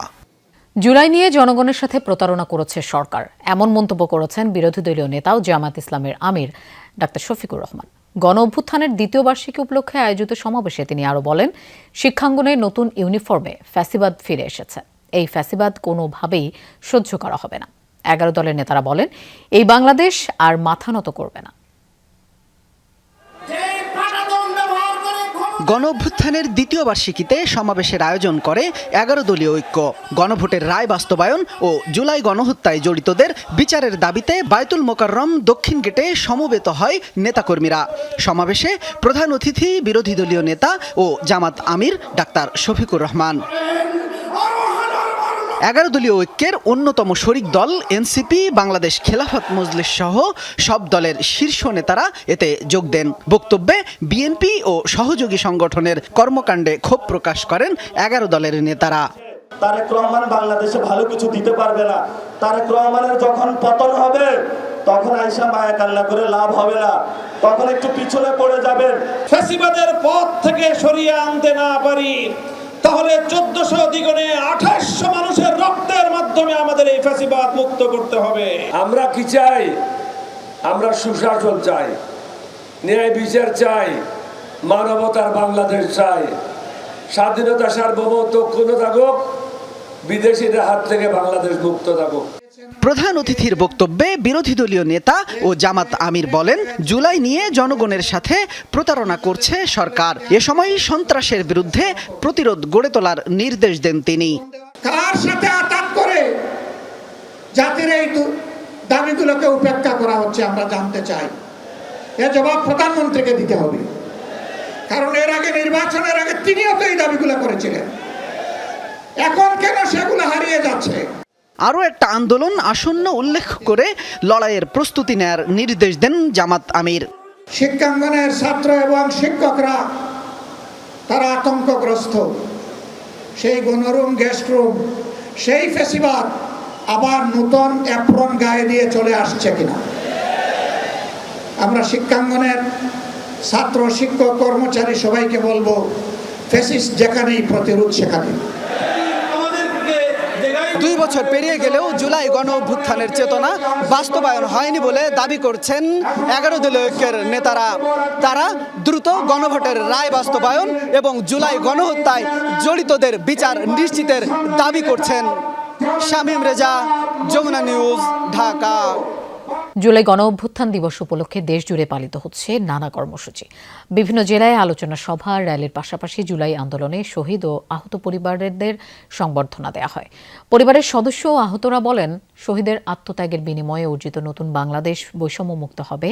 জুলাই নিয়ে জনগণের সাথে প্রতারণা করেছে সরকার, এমন মন্তব্য করেছেন বিরোধী দলীয় নেতা ও জামায়াত ইসলামের আমির ডাক্তার শফিকুর রহমান। গণ অভ্যুত্থানের দ্বিতীয় বার্ষিকী উপলক্ষে আয়োজিত সমাবেশে তিনি আরও বলেন, শিক্ষাঙ্গনে নতুন ইউনিফর্মে ফ্যাসিবাদ ফিরে এসেছে। এই ফ্যাসিবাদ কোনোভাবেই সহ্য করা হবে না। 11 দলের নেতারা বলেন, এই বাংলাদেশ আর মাথা নত করবে না। গণ অভ্যুত্থানের দ্বিতীয় বার্ষিকীতে সমাবেশের আয়োজন করে 11 দলীয় ঐক্য। গণভোটের রায় বাস্তবায়ন ও জুলাই গণহত্যায় জড়িতদের বিচারের দাবিতে বায়তুল মোকাররম দক্ষিণ গেটে সমবেত হয় নেতাকর্মীরা। সমাবেশে প্রধান অতিথি বিরোধী দলীয় নেতা ও জামাত আমির ডাক্তার শফিকুর রহমান। 11 দলীয় ঐক্যের অন্যতম শরিক দল এনসিপি, বাংলাদেশ খেলাফত মজলিস সহ সব দলের শীর্ষ নেতারা এতে যোগ দেন। বক্তব্যে বিএনপি ও সহযোগী সংগঠনের কর্মকাণ্ডে ক্ষোভ প্রকাশ করেন 11 দলের নেতারা। তারেক রহমান বাংলাদেশে ভালো কিছু দিতে পারবে না। তারেক রহমানের যখন পতন হবে তখন আইসা মায়া কান্না করে লাভ হবে না, তখন একটু পিছনে পড়ে যাবেন। ফ্যাসিবাদের পথ থেকে সরিয়ে আনতে না পারি, তাহলে 1400 দ্বিগুণে 2800 মানুষের রক্তের মাধ্যমে আমাদের এই ফ্যাসিবাদ মুক্ত করতে হবে। আমরা কি চাই? আমরা সুশাসন চাই, ন্যায় বিচার চাই, মানবতার বাংলাদেশ চাই, স্বাধীনতা সার্বভৌমত্ব অক্ষুণ্ণ থাকুক, বিদেশিদের হাত থেকে বাংলাদেশ মুক্ত থাকুক। প্রধান অতিথির বক্তব্যে বিরোধী দলীয় নেতা ও জামাত আমির বলেন, জুলাই নিয়ে জনগণের সাথে প্রতারণা করছে সরকার। এ সময় সন্ত্রাসের বিরুদ্ধে প্রতিরোধ গড়ে তোলার নির্দেশ দেন তিনি। কার সাথে আঘাত করে জাতির এই দাবিগুলোকে উপেক্ষা করা হচ্ছে আমরা জানতে চাই। এর জবাব প্রধানমন্ত্রীকে দিতে হবে, কারণ এর আগে নির্বাচনের আগে তিনিও তো এই দাবিগুলো করেছিলেন। এখন কেন সেগুলো হারিয়ে যাচ্ছে? আরও একটা আন্দোলন আসন্ন উল্লেখ করে লড়াইয়ের প্রস্তুতি নেয়ার নির্দেশ দেন জামাত আমির। শিক্ষাঙ্গনের ছাত্র এবং শিক্ষকরা তারা আতঙ্কগ্রস্ত। সেই গণরুম, গেস্ট রুম, সেই ফেসিবাদ আবার নতুন অ্যাপ্রন গায়ে দিয়ে চলে আসছে কিনা। আমরা শিক্ষাঙ্গনের ছাত্র, শিক্ষক, কর্মচারী সবাইকে বলবো, ফ্যাসিস্ট যেখানেই প্রতিরোধ সেখানেই। 2 বছর পেরিয়ে গেলেও জুলাই গণ অভ্যুত্থানের চেতনা বাস্তবায়ন হয়নি বলে দাবি করছেন 11 দলীয় ঐক্যের নেতারা। তারা দ্রুত গণভোটের রায় বাস্তবায়ন এবং জুলাই গণহত্যায় জড়িতদের বিচার নিশ্চিতের দাবি করছেন। শামীম রেজা, যমুনা নিউজ, ঢাকা। জুলাই গণ অভ্যুত্থান দিবস উপলক্ষে দেশ জুড়ে পালিত হচ্ছে নানা কর্মসূচি। বিভিন্ন জেলায় আলোচনা সভা, র্যালির পাশাপাশি জুলাই আন্দোলনে শহীদ ও আহত পরিবারদের সংবর্ধনা দেওয়া হয়। পরিবারের সদস্য ও আহতরা বলেন, শহীদের আত্মত্যাগের বিনিময়ে অর্জিত নতুন বাংলাদেশ বৈষম্যমুক্ত হবে,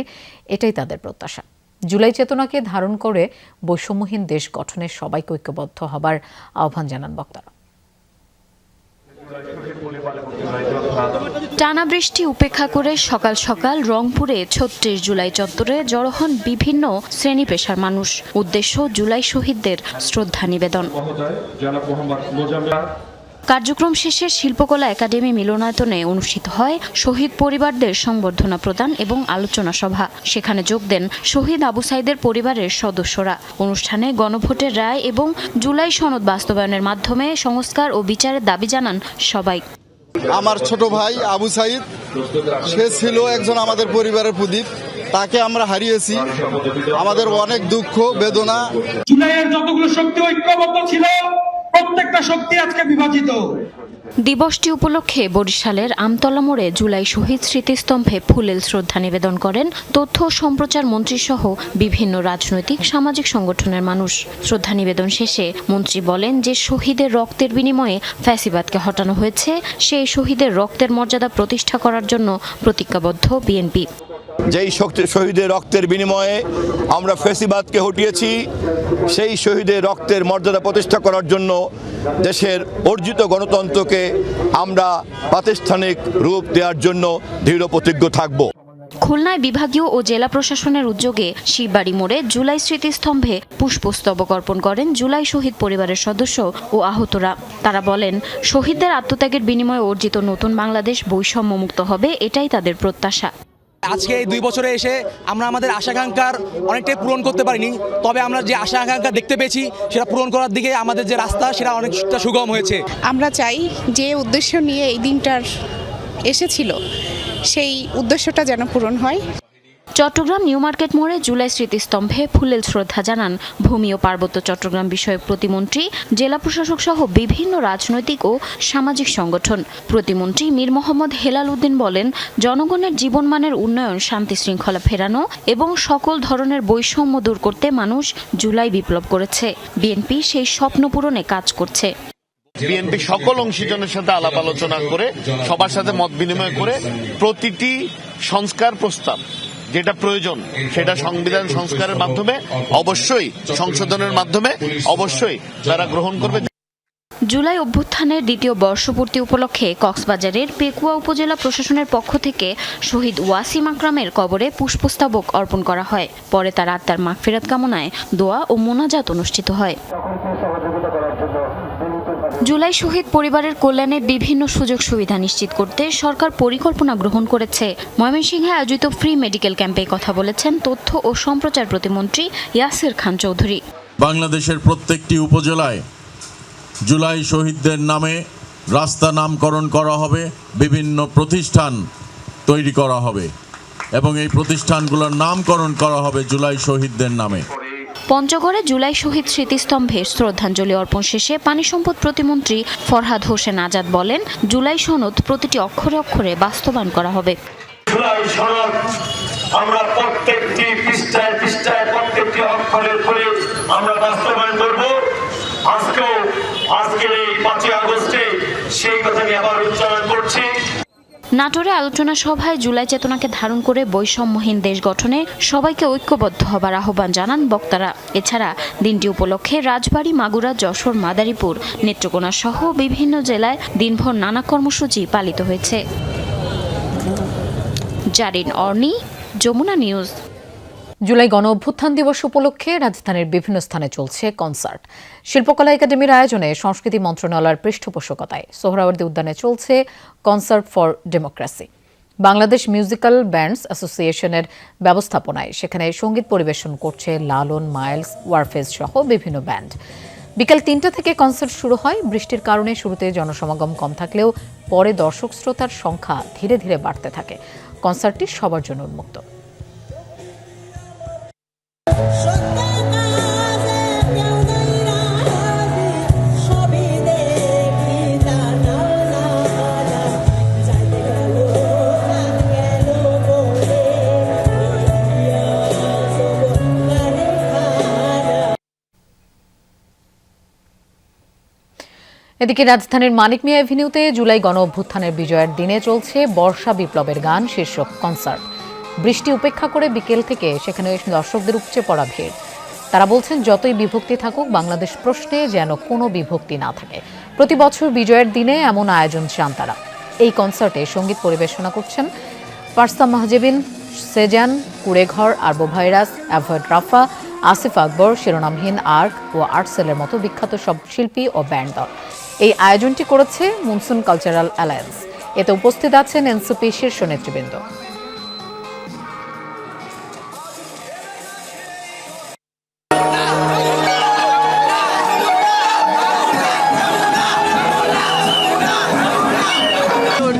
এটাই তাদের প্রত্যাশা। জুলাই চেতনাকে ধারণ করে বৈষম্যহীন দেশ গঠনে সবাইকে ঐক্যবদ্ধ হবার আহ্বান জানান বক্তারা। টানা বৃষ্টি উপেক্ষা করে সকাল সকাল রংপুরে 36 জুলাই চত্বরে জড়ো হন বিভিন্ন শ্রেণী পেশার মানুষ। উদ্দেশ্য জুলাই শহীদদের শ্রদ্ধা নিবেদন। কার্যক্রম শেষে শিল্পকলা একাডেমি মিলনায়তনে অনুষ্ঠিত হয় শহীদ পরিবারদের সংবর্ধনা প্রদান এবং আলোচনা সভা। সেখানে যোগ দেন শহীদ আবু সাইদের পরিবারের সদস্যরা। অনুষ্ঠানে গণভোটের রায় এবং জুলাই সনদ বাস্তবায়নের মাধ্যমে সংস্কার ও বিচারের দাবি জানান সবাই। আমার ছোট ভাই আবু সাইদ, সে ছিল একজন আমাদের পরিবারের প্রদীপ। তাকে আমরা হারিয়েছি। আমাদের অনেক দুঃখ বেদনা। জুলাইয়ের যতগুলো শক্তি ঐক্যবদ্ধ ছিল প্রত্যেকটা শক্তি আজকে বিভাজিত। দিবসটি উপলক্ষে বরিশালের আমতলা মোড়ে জুলাই শহীদ স্মৃতিস্তম্ভে ফুলেল শ্রদ্ধা নিবেদন করেন তথ্য ও সম্প্রচার মন্ত্রী সহ বিভিন্ন রাজনৈতিক সামাজিক সংগঠনের মানুষ। শ্রদ্ধা নিবেদন শেষে মন্ত্রী বলেন যে শহীদের রক্তের বিনিময়ে ফ্যাসিবাদকে হটানো হয়েছে, সেই শহীদের রক্তের মর্যাদা প্রতিষ্ঠা করার জন্য প্রতিজ্ঞাবদ্ধ বিএনপি। যেই শহীদের রক্তের বিনিময়ে আমরা ফ্যাসিবাদকে হটিয়েছি, সেই শহীদের রক্তের মর্যাদা প্রতিষ্ঠা করার জন্য দেশের অর্জিত গণতন্ত্রকে আমরা প্রাতিষ্ঠানিক রূপ দেওয়ার জন্য দৃঢ় প্রতিজ্ঞ থাকব। খুলনায় বিভাগীয় ও জেলা প্রশাসনের উদ্যোগে শিববাড়ি মোড়ে জুলাই স্মৃতিস্তম্ভে পুষ্পস্তবক অর্পণ করেন জুলাই শহীদ পরিবারের সদস্য ও আহতরা। তারা বলেন, শহীদদের আত্মত্যাগের বিনিময়ে অর্জিত নতুন বাংলাদেশ বৈষম্যমুক্ত হবে, এটাই তাদের প্রত্যাশা। আজকে এই 2 বছরে এসে আমরা আমাদের আশা-আকাঙ্ক্ষার অনেকটাই পূরণ করতে পারিনি, তবে আমরা যে আশা-আকাঙ্ক্ষা দেখতে পেয়েছি সেটা পূরণ করার দিকে আমাদের যে রাস্তা সেটা অনেকটা সুগম হয়েছে। আমরা চাই যে উদ্দেশ্য নিয়ে এই দিনটার এসেছিল সেই উদ্দেশ্যটা যেন পূরণ হয়। চট্টগ্রাম নিউ মার্কেট মোড়ে জুলাই স্মৃতিস্তম্ভে ফুলেল শ্রদ্ধা জানান ভূমি ও পার্বত্য চট্টগ্রাম বিষয়ক প্রতিমন্ত্রী, জেলা প্রশাসক সহ বিভিন্ন রাজনৈতিক ও সামাজিক সংগঠন। প্রতিমন্ত্রী মীর মোহাম্মদ হেলাল উদ্দিন বলেন, জনগণের জীবনমানের উন্নয়ন, শান্তি শৃঙ্খলা ফেরানো এবং সকল ধরনের বৈষম্য দূর করতে মানুষ জুলাই বিপ্লব করেছে। বিএনপি সেই স্বপ্ন পূরণে কাজ করছে। বিএনপি সকল অংশীজনের সাথে আলাপ আলোচনা করে, সবার সাথে মত বিনিময় করে প্রতিটি সংস্কার প্রস্তাব যেটা প্রয়োজন সেটা সংবিধান সংস্কারের মাধ্যমে অবশ্যই, সংশোধনের মাধ্যমে অবশ্যই তারা গ্রহণ করবে। জুলাই অভ্যুত্থানের দ্বিতীয় বর্ষপূর্তি উপলক্ষে কক্সবাজারের পেকুয়া উপজেলা প্রশাসনের পক্ষ থেকে শহীদ ওয়াসিম আকরামের কবরে পুষ্পস্তবক অর্পণ করা হয়। পরে তার আত্মার মাগফিরাত কামনায় দোয়া ও মোনাজাত অনুষ্ঠিত হয়। জুলাই শহীদ পরিবারের কল্যাণে বিভিন্ন সুযোগ সুবিধা নিশ্চিত করতে সরকার পরিকল্পনা গ্রহণ করেছে। ময়মনসিংহে আয়োজিত ফ্রি মেডিকেল ক্যাম্পে কথা বলেছেন তথ্য ও সম্প্রচার প্রতিমন্ত্রী ইয়াসির খান চৌধুরী। বাংলাদেশের প্রত্যেকটি উপজেলায় জুলাই শহীদদের নামে রাস্তা নামকরণ করা হবে, বিভিন্ন প্রতিষ্ঠান তৈরি করা হবে এবং এই প্রতিষ্ঠানগুলোর নামকরণ করা হবে জুলাই শহীদদের নামে। পঞ্চগড়ে জুলাই শহীদ স্মৃতিস্তম্ভে শ্রদ্ধাঞ্জলি অর্পণ শেষে পানি সম্পদ প্রতিমন্ত্রী ফরহাদ হোসেন আজাদ বলেন, জুলাই সনদ প্রতিটি অক্ষরে অক্ষরে বাস্তবায়ন করা হবে। জুলাই সনদ আমরা প্রত্যেকটি পৃষ্ঠায় পৃষ্ঠায় প্রত্যেকটি অক্ষরের করে আমরা বাস্তবায়ন করব। আজকের এই 5 আগস্টে সেই কথা আমি আবার উচ্চারণ করছি। নাটোরে আলোচনা সভায় জুলাই চেতনাকে ধারণ করে বৈষম্যহীন দেশ গঠনে সবাইকে ঐক্যবদ্ধ হবার আহ্বান জানান বক্তারা। এছাড়া দিনটি উপলক্ষে রাজবাড়ী, মাগুরা, যশোর, মাদারীপুর, নেত্রকোনা সহ বিভিন্ন জেলায় দিনভর নানা কর্মসূচি পালিত হয়েছে। জারিন অর্নি, যমুনা নিউজ। জুলাই গণ অভ্যুত্থান দিবস উপলক্ষে রাজধানীর বিভিন্ন স্থানে চলছে কনসার্ট। শিল্পকলা একাডেমির আয়োজনে সংস্কৃতি মন্ত্রণালয়ের পৃষ্ঠপোষকতায় সোহরাওয়ার্দী উদ্যানে চলছে concert for democracy. Bangladesh musical bands অ্যাসোসিয়েশনের ব্যবস্থাপনায় সেখানে সঙ্গীত পরিবেশন করছে লালন, মাইলস, ওয়ারফেজ সহ বিভিন্ন ব্যান্ড। বিকেল 3টা থেকে কনসার্ট শুরু হয়। বৃষ্টির কারণে শুরুতে জনসমাগম কম থাকলেও পরে দর্শক শ্রোতার সংখ্যা ধীরে ধীরে বাড়তে থাকে। কনসার্টটি সবার জন্য উন্মুক্ত। এদিকে রাজধানীর মানিক মিয়া এভিনিউতে জুলাই গণ অভ্যুত্থানের বিজয়ের দিনে চলছে বর্ষা বিপ্লবের গান শীর্ষক কনসার্ট। বৃষ্টি উপেক্ষা করে বিকেল থেকে সেখানে দর্শকদের উপচে পড়া ভিড়। তারা বলছেন, যতই বিভক্তি থাকুক বাংলাদেশ প্রশ্নে যেন কোনো বিভক্তি না থাকে। প্রতি বছর বিজয়ের দিনে এমন আয়োজন চান তারা। এই কনসার্টে সঙ্গীত পরিবেশনা করছেন ফারসা মাহজেবিন, সেজান, কুড়েঘর, আরবোভাইরাস, অ্যাভয়েড রাফা, আসিফ আকবর, শিরোনামহীন আর্ক ও আর্টসেলের মতো বিখ্যাত সব শিল্পী ও ব্যান্ড দল। এই আয়োজনটি করেছে মনসুন কালচারাল অ্যালায়েন্স। এতে উপস্থিত আছেন এনসিপি শীর্ষ নেতৃবৃন্দ।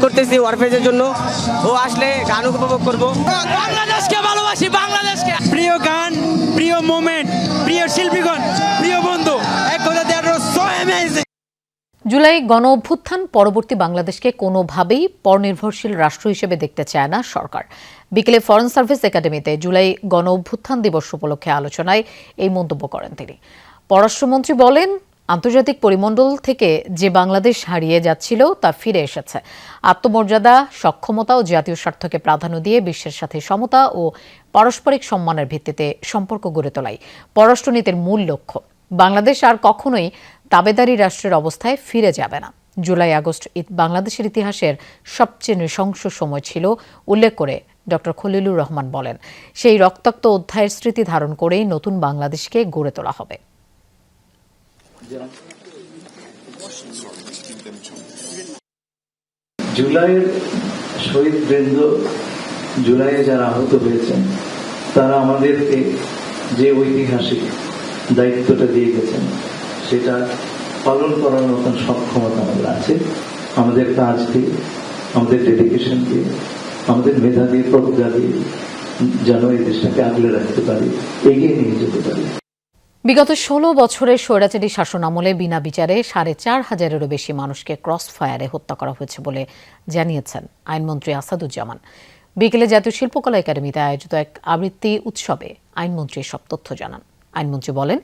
করতেছি ওয়ারফেজের জন্য, ও আসলে গান উপভোগ করবো। বাংলাদেশকে ভালোবাসি। ভালোবাসি বাংলাদেশকে। প্রিয় গান, প্রিয় মোমেন্ট, প্রিয় শিল্পীগণ, প্রিয় বন্ধু, এক কথা that was so amazing. July গণ অভ্যুত্থান পরবর্তী বাংলাদেশকে কোনোভাবেই পরনির্ভরশীল রাষ্ট্র হিসেবে দেখতে চায় না সরকার। বিকেলে ফরেন সার্ভিস একাডেমিতে জুলাই গণ অভ্যুত্থান দিবস উপলক্ষে আলোচনায় এই মন্তব্য করেন তিনি। পররাষ্ট্রমন্ত্রী বলেন, আন্তর্জাতিক পরিমণ্ডল থেকে যে বাংলাদেশ হারিয়ে যাচ্ছিল তা ফিরে এসেছে। আত্মমর্যাদা, সক্ষমতা ও জাতীয় স্বার্থকে প্রাধান্য দিয়ে বিশ্বের সাথে সমতা ও পারস্পরিক সম্মানের ভিত্তিতে সম্পর্ক গড়ে তোলাই পররাষ্ট্রনীতির মূল লক্ষ্য। বাংলাদেশ আর কখনোই তাবেদারি রাষ্ট্রের অবস্থায় ফিরে যাবে না। জুলাই আগস্ট বাংলাদেশের ইতিহাসের সবচেয়ে নৃশংস সময় ছিল উল্লেখ করে ডক্টর খলিলুর রহমান বলেন, সেই রক্তাক্ত অধ্যায়ের স্মৃতি ধারণ করেই নতুন বাংলাদেশকে গড়ে তোলা হবে। জুলাইয়ের শহীদ বৃন্দ, জুলাইয়ে যারা আহত হয়েছেন, তারা আমাদেরকে যে ঐতিহাসিক দায়িত্বটা দিয়ে গেছেন সেটা পালন করার মতন সক্ষমতা আমাদের আছে। আমাদের কাজ দিয়ে, আমাদের ডেডিকেশন দিয়ে, আমাদের মেধা দিয়ে, প্রজ্ঞা দিয়ে যেন এই দেশটাকে আগলে রাখতে পারি, এগিয়ে নিয়ে যেতে পারি। বিগত 16 বছরের স্বৈরাচারী শাসন আমলে বিনা বিচারে 4,500-এরও বেশি মানুষকে ক্রস ফায়ারে হত্যা করা হয়েছে বলে জানিয়েছেন আইনমন্ত্রী আসাদুজ্জামান। বিকেলে জাতীয় শিল্পকলা একাডেমিতে আয়োজিত এক আবৃত্তি উৎসবে আইনমন্ত্রী সব তথ্য জানান। আইনমন্ত্রী বলেন,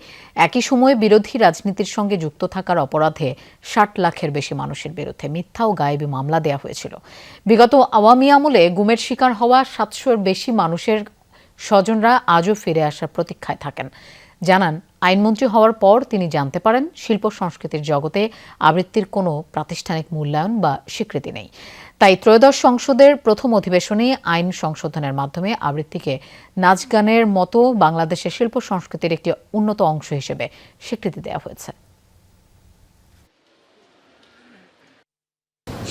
একই সময়ে বিরোধী রাজনীতির সঙ্গে যুক্ত থাকার অপরাধে 60 লাখের বেশি মানুষের বিরুদ্ধে মিথ্যা ও গায়েবী মামলা দেওয়া হয়েছিল। বিগত আওয়ামী আমলে গুমের শিকার হওয়া 700-এর বেশি মানুষের স্বজনরা আজও ফিরে আসার প্রতীক্ষায় থাকেন। জানান, আইনমন্ত্রী হওয়ার পর তিনি জানতে পারেন শিল্প সংস্কৃতির জগতে আবৃত্তির কোনো প্রাতিষ্ঠানিক মূল্যায়ন বা স্বীকৃতি নেই। তাই ত্রয়োদশ সংসদের প্রথম অধিবেশনে আইন সংশোধনের মাধ্যমে আবৃত্তিকে নাচ গানের মতো বাংলাদেশের শিল্প সংস্কৃতির একটি উন্নত অংশ হিসেবে স্বীকৃতি দেওয়া হয়েছে।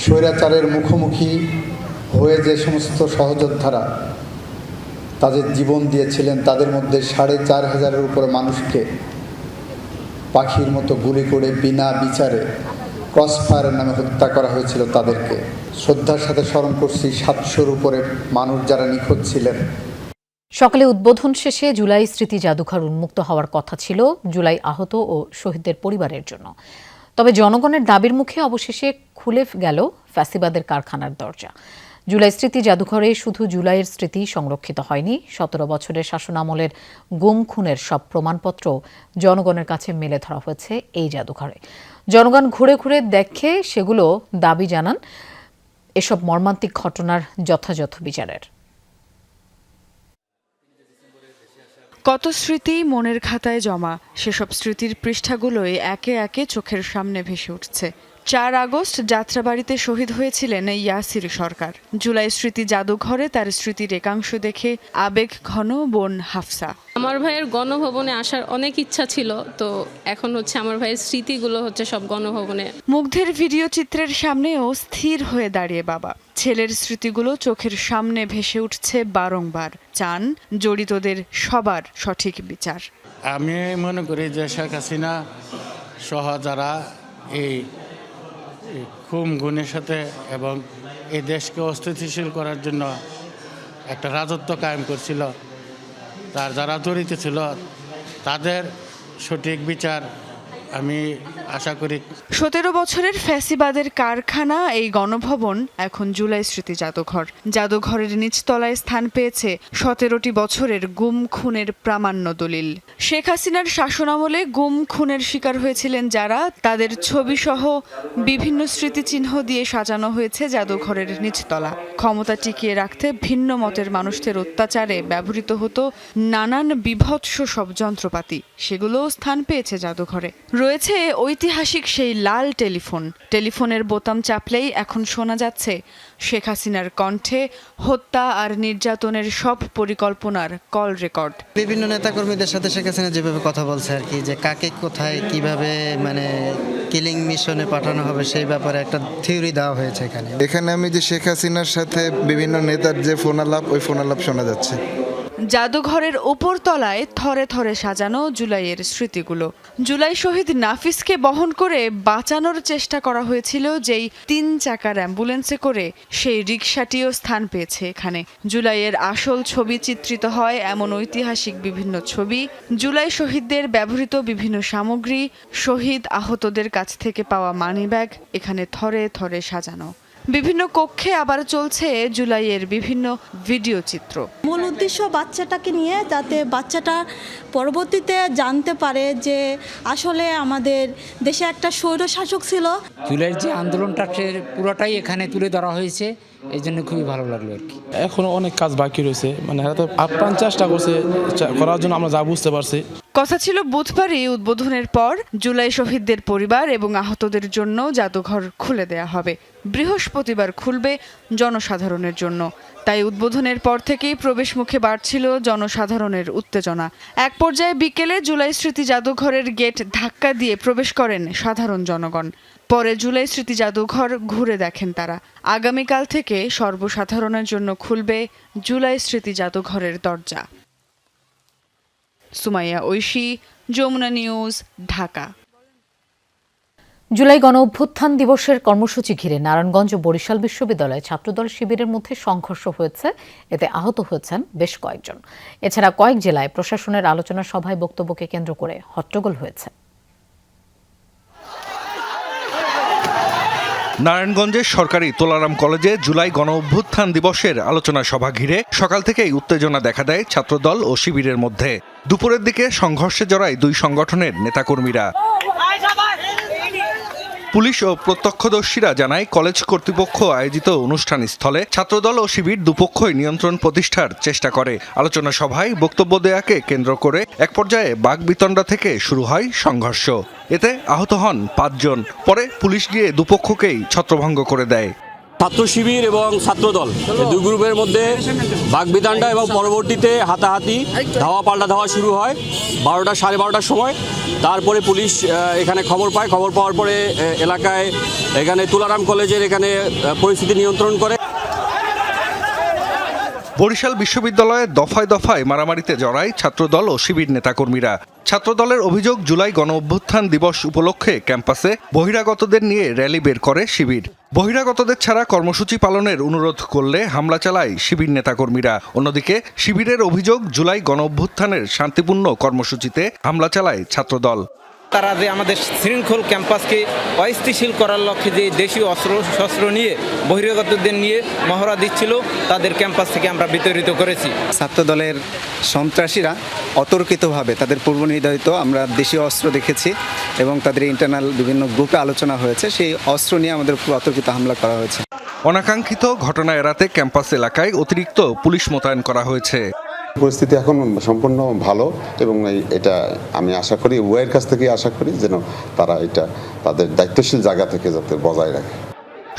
স্বৈরাচারের মুখোমুখি হয়ে যে সমস্ত সহযোদ্ধারা তাদের জীবন দিয়েছিলেন, তাদের মধ্যে 4,500-এর উপরে মানুষকে পাখির মতো গুলি করে বিনা বিচারে ক্রসফায়ারের নামে হত্যা করা হয়েছিল। তাদেরকে শ্রদ্ধার সাথে স্মরণ করছি। 700-এর উপরে মানুষ যারা নিখোঁজ ছিলেন। সকালে উদ্বোধন শেষে জুলাই স্মৃতি জাদুঘর উন্মুক্ত হওয়ার কথা ছিল জুলাই আহত ও শহীদদের পরিবারের জন্য। তবে জনগণের দাবির মুখে অবশেষে খুলে গেল ফ্যাসিবাদের কারখানার দরজা। জুলাই স্মৃতি জাদুঘরে শুধু জুলাইয়ের স্মৃতি সংরক্ষিত হয়নি, 17 বছরের শাসনামলের গুম খুনের সব প্রমাণপত্র জনগণের কাছে মেলে ধরা হয়েছে এই জাদুঘরে। জনগণ ঘুরে ঘুরে দেখে সেগুলো দাবি জানান এসব মর্মান্তিক ঘটনার যথাযথ বিচারের। কত স্মৃতি মনের খাতায় জমা, সেসব স্মৃতির পৃষ্ঠাগুলোই একে একে চোখের সামনে ভেসে উঠছে। 4 আগস্ট যাত্রাবাড়িতে শহীদ হয়েছিলেন ইয়াসির সরকার। জুলাই স্মৃতি জাদুঘরে তার স্মৃতির একাংশ দেখে আবেগ ঘন বোন হাফসা। আমার ভাইয়ের গণভবনে আসার অনেক ইচ্ছা ছিল, তো এখন আমার ভাইয়ের স্মৃতিগুলো সব গণভবনে। মুগ্ধের ভিডিও চিত্রের সামনেও স্থির হয়ে দাঁড়িয়ে বাবা। ছেলের স্মৃতিগুলো চোখের সামনে ভেসে উঠছে বারংবার। চান জড়িতদের সবার সঠিক বিচার। আমি মনে করি যে শেখ হাসিনা সহ যারা এই খুম গুণের সাথে এবং এই দেশকে অস্থিতিশীল করার জন্য একটা রাজত্ব কায়েম করছিল, তার যারা জড়িত ছিল তাদের সঠিক বিচার আমি আশা করি। 17 বছরের ফ্যাসিবাদের কারখানা এই গণভবন এখন জুলাই স্মৃতি জাদুঘর। জাদুঘরের নিচতলায় স্থান পেয়েছে 17টি বছরের গুম খুনের প্রামাণ্য দলিল। শেখ হাসিনার শাসনামলে গুম খুনের শিকার হয়েছিলেন যারা, তাদের ছবিসহ বিভিন্ন স্মৃতিচিহ্ন দিয়ে সাজানো হয়েছে জাদুঘরের নিচতলা। ক্ষমতা টিকিয়ে রাখতে ভিন্ন মতের মানুষদের অত্যাচারে ব্যবহৃত হতো নানান বিভৎস সব যন্ত্রপাতি, সেগুলোও স্থান পেয়েছে জাদুঘরে। রয়েছে ঐতিহাসিক সেই লাল টেলিফোনের বোতাম চাপলেই এখন শোনা যাচ্ছে শেখ হাসিনার কণ্ঠে হত্যা আর নির্যাতনের সব পরিকল্পনার কল রেকর্ড। বিভিন্ন নেতাকর্মীদের সাথে শেখ হাসিনা যেভাবে কথা বলছে আর কি, যে কাকে কোথায় কিভাবে কিলিং মিশনে পাঠানো হবে সেই ব্যাপারে একটা থিওরি দেওয়া হয়েছে এখানে। এখানে আমি যে শেখ হাসিনার সাথে বিভিন্ন নেতার যে ফোনালাপ, ওই ফোনালাপ শোনা যাচ্ছে। জাদুঘরের উপরতলায় থরে থরে সাজানো জুলাইয়ের স্মৃতিগুলো। জুলাই শহীদ নাফিসকে বহন করে বাঁচানোর চেষ্টা করা হয়েছিল যেই 3 চাকার অ্যাম্বুলেন্সে করে, সেই রিকশাটিও স্থান পেয়েছে এখানে। জুলাইয়ের আসল ছবি চিত্রিত হয় এমন ঐতিহাসিক বিভিন্ন ছবি, জুলাই শহীদদের ব্যবহৃত বিভিন্ন সামগ্রী, শহীদ আহতদের কাছ থেকে পাওয়া মানিব্যাগ এখানে থরে থরে সাজানো। বিভিন্ন কক্ষে আবার চলছে জুলাইয়ের বিভিন্ন ভিডিও চিত্র। মূল উদ্দেশ্য বাচ্চাটাকে নিয়ে, যাতে বাচ্চাটা পরবর্তীতে জানতে পারে যে আসলে আমাদের দেশে একটা স্বৈরশাসক ছিল। জুলাইয়ের যে আন্দোলনটা পুরোটাই এখানে তুলে ধরা হয়েছে, এই জন্য খুবই ভালো লাগলো আর কি। এখনো অনেক কাজ বাকি রয়েছে, মানে এরা তো আপ্রাণ চেষ্টা করছে করার জন্য, আমরা যা বুঝতে পারছি। কথা ছিল বুধবারই উদ্বোধনের পর জুলাই শহীদদের পরিবার এবং আহতদের জন্য জাদুঘর খুলে দেয়া হবে। বৃহস্পতিবার খুলবে জনসাধারণের জন্য। তাই উদ্বোধনের পর থেকেই প্রবেশ মুখে বাড়ছিল জনসাধারণের উত্তেজনা। এক পর্যায়ে বিকেলে জুলাই স্মৃতি জাদুঘরের গেট ধাক্কা দিয়ে প্রবেশ করেন সাধারণ জনগণ। পরে জুলাই স্মৃতি জাদুঘর ঘুরে দেখেন তারা। আগামীকাল থেকে সর্বসাধারণের জন্য খুলবে জুলাই স্মৃতি জাদুঘরের দরজা। সুমাইয়া ঐশী, যমুনা নিউজ, ঢাকা। জুলাই গণ অভ্যুত্থান দিবসের কর্মসূচি ঘিরে নারায়ণগঞ্জ ও বরিশাল বিশ্ববিদ্যালয়ে ছাত্রদল শিবিরের মধ্যে সংঘর্ষ হয়েছে, এতে আহত হয়েছেন বেশ কয়েকজন। এছাড়া কয়েক জেলায় প্রশাসনের আলোচনা সভায় বক্তব্যকে কেন্দ্র করে হট্টগোল হয়েছে। নারায়ণগঞ্জের সরকারি তোলারাম কলেজে জুলাই গণ অভ্যুত্থান দিবসের আলোচনা সভা ঘিরে সকাল থেকেই উত্তেজনা দেখা দেয় ছাত্রদল ও শিবিরের মধ্যে। দুপুরের দিকে সংঘর্ষে জড়ায় 2 সংগঠনের নেতাকর্মীরা। পুলিশ ও প্রত্যক্ষদর্শীরা জানায়, কলেজ কর্তৃপক্ষ আয়োজিত অনুষ্ঠান স্থলে ছাত্রদল ও শিবির দুপক্ষই নিয়ন্ত্রণ প্রতিষ্ঠার চেষ্টা করে। আলোচনা সভায় বক্তব্য দেয়াকে কেন্দ্র করে এক পর্যায়ে বাকবিতণ্ডা থেকে শুরু হয় সংঘর্ষ। এতে আহত হন 5 জন। পরে পুলিশ গিয়ে দুপক্ষকেই ছত্রভঙ্গ করে দেয়। ছাত্র শিবির এবং ছাত্রদল দুই গ্রুপের মধ্যে বাকবিতণ্ডা এবং পরবর্তীতে হাতাহাতি, ধাওয়া পাল্টা ধাওয়া শুরু হয় 12টা সাড়ে 12টার সময়। তারপরে পুলিশ এখানে খবর পায়, খবর পাওয়ার পরে এলাকায় এখানে তুলারাম কলেজের এখানে পরিস্থিতি নিয়ন্ত্রণ করে। বরিশাল বিশ্ববিদ্যালয়ে দফায় দফায় মারামারিতে জড়ায় ছাত্রদল ও শিবির নেতাকর্মীরা। ছাত্রদলের অভিযোগ, জুলাই গণ অভ্যুত্থান দিবস উপলক্ষে ক্যাম্পাসে বহিরাগতদের নিয়ে র্যালি বের করে শিবির। বহিরাগতদের ছাড়া কর্মসূচি পালনের অনুরোধ করলে হামলা চালায় শিবির নেতাকর্মীরা। অন্যদিকে শিবিরের অভিযোগ, জুলাই গণ অভ্যুত্থানের শান্তিপূর্ণ কর্মসূচিতে হামলা চালায় ছাত্রদল। তারা যে আমাদের শৃঙ্খল ক্যাম্পাসকে অস্থিতিশীল করার লক্ষ্যে যে দেশীয় শস্ত্র নিয়ে বহিরাগতদের নিয়ে মহড়া দিচ্ছিল, তাদের ক্যাম্পাস থেকে আমরা বিতাড়িত করেছি। ছাত্রদলের সন্ত্রাসীরা অতর্কিতভাবে তাদের পূর্ব নির্ধারিত আমরা দেশীয় অস্ত্র দেখেছি এবং তাদের ইন্টারনাল বিভিন্ন গ্রুপে আলোচনা হয়েছে, সেই অস্ত্র নিয়ে আমাদের উপর অতর্কিত হামলা করা হয়েছে। অনাকাঙ্ক্ষিত ঘটনা এড়াতে ক্যাম্পাস এলাকায় অতিরিক্ত পুলিশ মোতায়েন করা হয়েছে। পরিস্থিতি এখন সম্পূর্ণ ভালো এবং এটা আমি আশা করি উভয়ের কাছ থেকে আশা করি যেন তারা এটা তাদের দায়িত্বশীল জায়গা থেকে যাতে বজায় রাখে।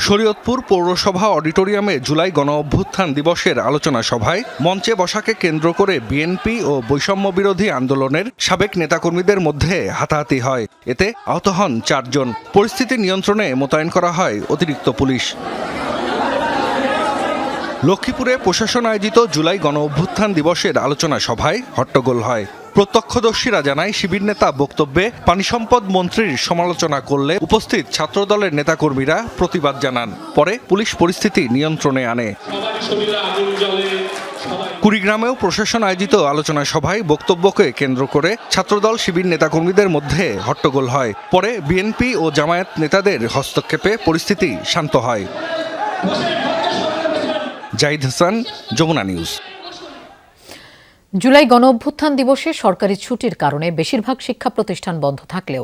শরীয়তপুর পৌরসভা অডিটোরিয়ামে জুলাই গণ অভ্যুত্থান দিবসের আলোচনা সভায় মঞ্চে বসাকে কেন্দ্র করে বিএনপি ও বৈষম্য বিরোধী আন্দোলনের সাবেক নেতাকর্মীদের মধ্যে হাতাহাতি হয়। এতে আহত হন 4 জন। পরিস্থিতি নিয়ন্ত্রণে মোতায়েন করা হয় অতিরিক্ত পুলিশ। লক্ষ্মীপুরে প্রশাসন আয়োজিত জুলাই গণ অভ্যুত্থান দিবসের আলোচনা সভায় হট্টগোল হয়। প্রত্যক্ষদর্শীরা জানায়, শিবির নেতা বক্তব্যে পানি সম্পদ মন্ত্রীর সমালোচনা করলে উপস্থিত ছাত্রদলের নেতাকর্মীরা প্রতিবাদ জানান। পরে পুলিশ পরিস্থিতি নিয়ন্ত্রণে আনে। কুড়িগ্রামেও প্রশাসন আয়োজিত আলোচনা সভায় বক্তব্যকে কেন্দ্র করে ছাত্রদল শিবির নেতাকর্মীদের মধ্যে হট্টগোল হয়। পরে বিএনপি ও জামায়াত নেতাদের হস্তক্ষেপে পরিস্থিতি শান্ত হয়। জাহিদ হাসান, যমুনা নিউজ। জুলাই গণ অভ্যুত্থান দিবসে সরকারি ছুটির কারণে বেশিরভাগ শিক্ষা প্রতিষ্ঠান বন্ধ থাকলেও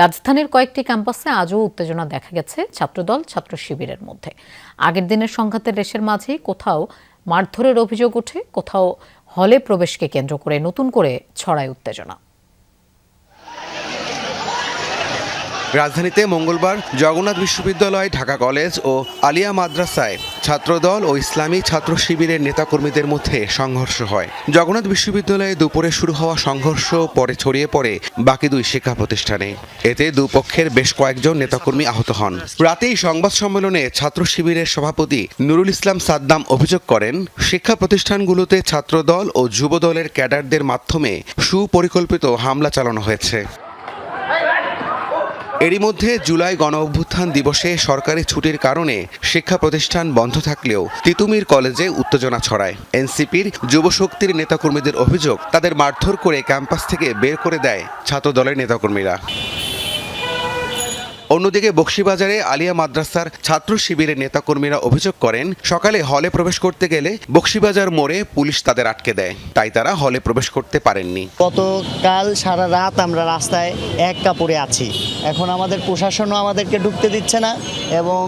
রাজধানীর কয়েকটি ক্যাম্পাসে আজও উত্তেজনা দেখা গেছে ছাত্রদল ছাত্র শিবিরের মধ্যে। আগের দিনের সংঘাতের রেশের মাঝেই কোথাও মারধরের অভিযোগ ওঠে, কোথাও হলে প্রবেশকে কেন্দ্র করে নতুন করে ছড়ায় উত্তেজনা। রাজধানীতে মঙ্গলবার জগন্নাথ বিশ্ববিদ্যালয়, ঢাকা কলেজ ও আলিয়া মাদ্রাসায় ছাত্রদল ও ইসলামী ছাত্র শিবিরের নেতাকর্মীদের মধ্যে সংঘর্ষ হয়। জগন্নাথ বিশ্ববিদ্যালয়ে দুপুরে শুরু হওয়া সংঘর্ষ পরে ছড়িয়ে পড়ে বাকি দুই শিক্ষা প্রতিষ্ঠানে। এতে দুপক্ষের বেশ কয়েকজন নেতাকর্মী আহত হন। রাতেই সংবাদ সম্মেলনে ছাত্র শিবিরের সভাপতি নুরুল ইসলাম সাদ্দাম অভিযোগ করেন, শিক্ষা প্রতিষ্ঠানগুলোতে ছাত্রদল ও যুবদলের ক্যাডারদের মাধ্যমে সুপরিকল্পিত হামলা চালানো হয়েছে। এরই মধ্যে জুলাই গণ অভ্যুত্থান দিবসে সরকারি ছুটির কারণে শিক্ষা প্রতিষ্ঠান বন্ধ থাকলেও তিতুমির কলেজে উত্তেজনা ছড়ায়। এনসিপির যুবশক্তির নেতাকর্মীদের অভিযোগ, তাদের মারধর করে ক্যাম্পাস থেকে বের করে দেয় ছাত্রদলের নেতাকর্মীরা। অন্যদিকে বকশীবাজারে আলিয়া মাদ্রাসার ছাত্র শিবিরের নেতাকর্মীরা অভিযোগ করেন, সকালে হলে প্রবেশ করতে গেলে বকশীবাজার মোড়ে পুলিশ তাদের আটকে দেয়, তাই তারা হলে প্রবেশ করতে পারেননি। গতকাল সারা রাত আমরা রাস্তায় এক কাপড়ে আছি। এখন আমাদের প্রশাসনও আমাদেরকে ঢুকতে দিচ্ছে না এবং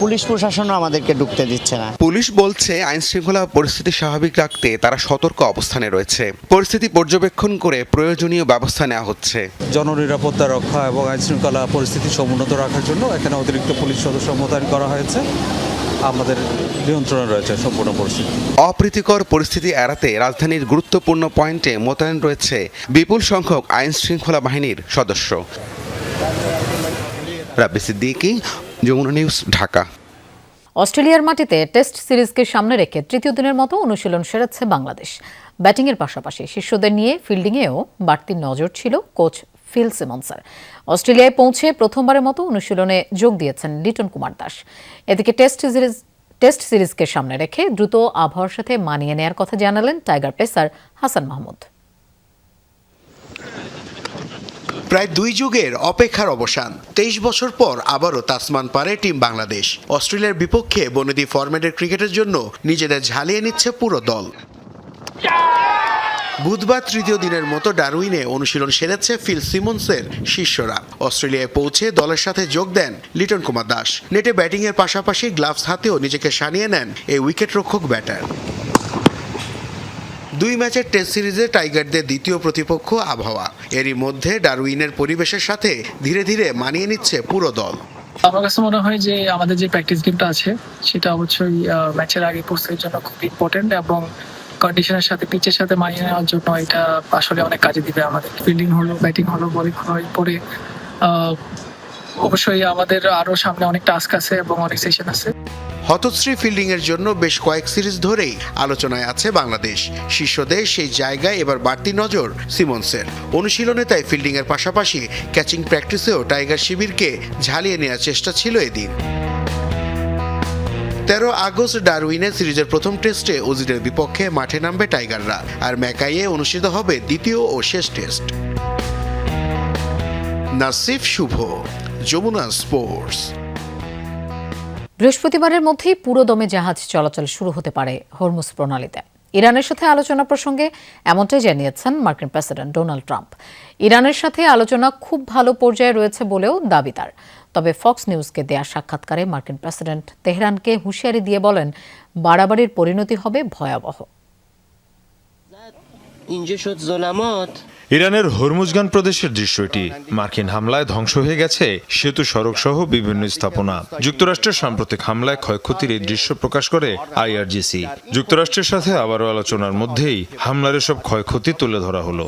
পুলিশ প্রশাসনও আমাদেরকে ঢুকতে দিচ্ছে না। পুলিশ বলছে আইন শৃঙ্খলা পরিস্থিতি স্বাভাবিক রাখতে তারা সতর্ক অবস্থানে রয়েছে। পরিস্থিতি পর্যবেক্ষণ করে প্রয়োজনীয় ব্যবস্থা নেওয়া হচ্ছে। জননিরাপত্তা রক্ষা এবং আইন শৃঙ্খলা পরিস্থিতি সমুন্নত রাখার জন্য এখানে অতিরিক্ত পুলিশ সদস্য মোতায়েন করা হয়েছে। আমাদের নিয়ন্ত্রণে রয়েছে সম্পূর্ণ পরিস্থিতি। অপ্রীতিকর পরিস্থিতি এড়াতে রাজধানীর গুরুত্বপূর্ণ পয়েন্টে মোতায়েন রয়েছে বিপুল সংখ্যক আইন শৃঙ্খলা বাহিনীর সদস্য। রাব্বি সিদ্দিকী, যমুনা নিউজ, ঢাকা। অস্ট্রেলিয়ার মাটিতে টেস্ট সিরিজকে সামনে রেখে তৃতীয় দিনের মতো অনুশীলন সেরেছে বাংলাদেশ। ব্যাটিংয়ের পাশাপাশি শিষ্যদের নিয়ে ফিল্ডিংয়েও বাড়তি নজর ছিল কোচ ফিল সিমন্সের। অস্ট্রেলিয়ায় পৌঁছে প্রথমবারের মতো অনুশীলনে যোগ দিয়েছেন লিটন কুমার দাস। এদিকে টেস্ট সিরিজকে সামনে রেখে দ্রুত আবহাওয়ার সাথে মানিয়ে নেয়ার কথা জানালেন টাইগার পেসার হাসান মাহমুদ। প্রায় 2 যুগের অপেক্ষার অবসান। 23 বছর পর আবারও তাসমান পারে টিম বাংলাদেশ। অস্ট্রেলিয়ার বিপক্ষে বনেদি ফরম্যাটের ক্রিকেটের জন্য নিজেদের ঝালিয়ে নিচ্ছে পুরো দল। বুধবার তৃতীয় দিনের মতো ডারউইনে অনুশীলন সেরেছে ফিল সিমন্সের শিষ্যরা। অস্ট্রেলিয়ায় পৌঁছে দলের সাথে যোগ দেন লিটন কুমার দাস। নেটে ব্যাটিংয়ের পাশাপাশি গ্লাভস হাতেও নিজেকে সানিয়ে নেন এই উইকেটরক্ষক ব্যাটার। 2 ম্যাচের টেস্ট সিরিজে টাইগারদের দ্বিতীয় প্রতিপক্ষ আবহাওয়া। এরই মধ্যে ডারউইনের পরিবেশের সাথে ধীরে ধীরে মানিয়ে নিচ্ছে পুরো দল। আমার কাছে মনে হয় যে আমাদের যে প্র্যাকটিস গেমটা আছে সেটা অবশ্যই ম্যাচের আগে প্রস্তুতির জন্য খুব ইম্পর্টেন্ট এবং কন্ডিশনের সাথে পিচের সাথে মানিয়ে নেওয়ার জন্য এটা আসলে অনেক কাজে দিবে আমাদের। ফিল্ডিং হলো, ব্যাটিং হলো, বোলিং হলো, পরে অবশ্যই আমাদের আরো সামনে অনেক টাস্ক আছে এবং অনেক সেশন আছে। হতশ্রী ফিল্ডিংয়ের জন্য বেশ কয়েক সিরিজ ধরেই আলোচনায় আছে বাংলাদেশ। শীর্ষদের সেই জায়গায় এবার বাড়তি নজর সিমন্সের। অনুশীলনে তাই ফিল্ডিংয়ের পাশাপাশি ক্যাচিং প্র্যাকটিসেও টাইগার শিবিরকে ঝালিয়ে নেওয়ার চেষ্টা ছিল এদিন। 13 আগস্ট ডারউইনে সিরিজের প্রথম টেস্টে অজিরের বিপক্ষে মাঠে নামবে টাইগাররা, আর ম্যাকাইয়ে অনুষ্ঠিত হবে দ্বিতীয় ও শেষ টেস্ট। নাসিফ শুভ, যমুনা স্পোর্টস। বৃহস্পতিবারের মধ্যেই পুরোদমে জাহাজ চলাচল শুরু হতে পারে হরমুজ প্রণালীতে। ইরানের সাথে আলোচনা প্রসঙ্গে এমনটাই জানিয়েছেন মার্কিন প্রেসিডেন্ট ডোনাল্ড ট্রাম্প। ইরানের সাথে আলোচনা খুব ভালো পর্যায়ে রয়েছে বলেও দাবি তার। তবে ফক্স নিউজকে দেয়া সাক্ষাৎকারে মার্কিন প্রেসিডেন্ট তেহরানকে হুঁশিয়ারি দিয়ে বলেন, বাড়াবাড়ির পরিণতি হবে ভয়াবহ। ইরানের হরমুজগান প্রদেশের দৃশ্য এটি। মার্কিন হামলায় ধ্বংস হয়ে গেছে সেতু, সড়ক সহ বিভিন্ন স্থাপনা। যুক্তরাষ্ট্রের সাম্প্রতিক হামলায় ক্ষয়ক্ষতির এই দৃশ্য প্রকাশ করে IRGC। যুক্তরাষ্ট্রের সাথে আবারও আলোচনার মধ্যেই হামলার এসব ক্ষয়ক্ষতি তুলে ধরা হলো।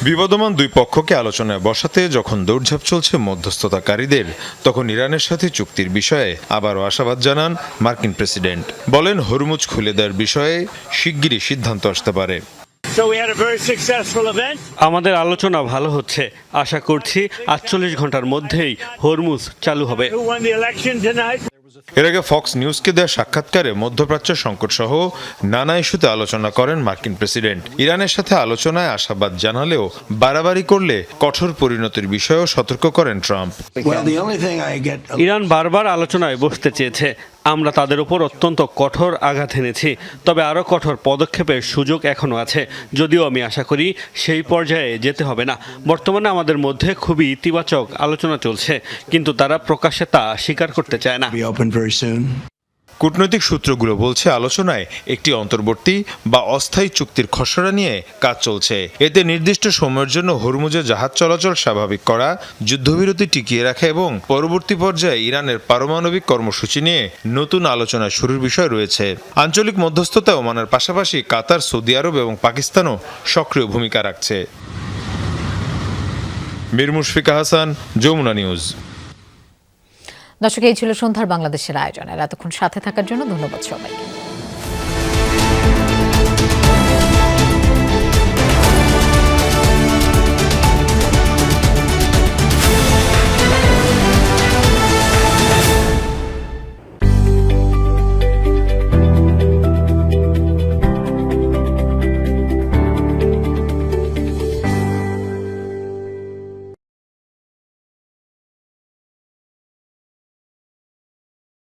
বিবাদমান দুই পক্ষকে আলোচনায় বসাতে যখন দৌড়ঝাঁপ চলছে মধ্যস্থতাকারীদের, তখন ইরানের সাথে চুক্তির বিষয়ে আবারও আশাবাদ জানান মার্কিন প্রেসিডেন্ট। বলেন, হরমুজ খুলে দেওয়ার বিষয়ে শিগগিরই সিদ্ধান্ত আসতে পারে। আমাদের আলোচনা ভালো হচ্ছে। আশা করছি 48 ঘন্টার মধ্যেই হরমুজ চালু হবে। এর আগে ফক্স নিউজকে দেওয়া সাক্ষাৎকারে মধ্যপ্রাচ্য সংকট সহ নানা ইস্যুতে আলোচনা করেন মার্কিন প্রেসিডেন্ট। ইরানের সাথে আলোচনায় আশাবাদ জানালেও বাড়াবাড়ি করলে কঠোর পরিণতির বিষয়েও সতর্ক করেন ট্রাম্প। ইরান বারবার আলোচনায় বসতে চেয়েছে। আমরা তাদের উপর অত্যন্ত কঠোর আঘাত এনেছি, তবে আরও কঠোর পদক্ষেপের সুযোগ এখনও আছে। যদিও আমি আশা করি সেই পর্যায়ে যেতে হবে না। বর্তমানে আমাদের মধ্যে খুবই ইতিবাচক আলোচনা চলছে, কিন্তু তারা প্রকাশ্যে তা স্বীকার করতে চায় না। কূটনৈতিক সূত্রগুলো বলছে আলোচনায় একটি অন্তর্বর্তী বা অস্থায়ী চুক্তির খসড়া নিয়ে কাজ চলছে। এতে নির্দিষ্ট সময়ের জন্য হরমুজে জাহাজ চলাচল স্বাভাবিক করা, যুদ্ধবিরতি টিকিয়ে রাখা এবং পরবর্তী পর্যায়ে ইরানের পারমাণবিক কর্মসূচি নিয়ে নতুন আলোচনা শুরুর বিষয় রয়েছে। আঞ্চলিক মধ্যস্থতা ওমানের পাশাপাশি কাতার, সৌদি আরব এবং পাকিস্তানও সক্রিয় ভূমিকা রাখছে। মীর মুশফিকা হাসান, যমুনা নিউজ। দর্শক, এই ছিল সন্ধ্যার বাংলাদেশের আয়োজনের। এতক্ষণ সাথে থাকার জন্য ধন্যবাদ সবাইকে।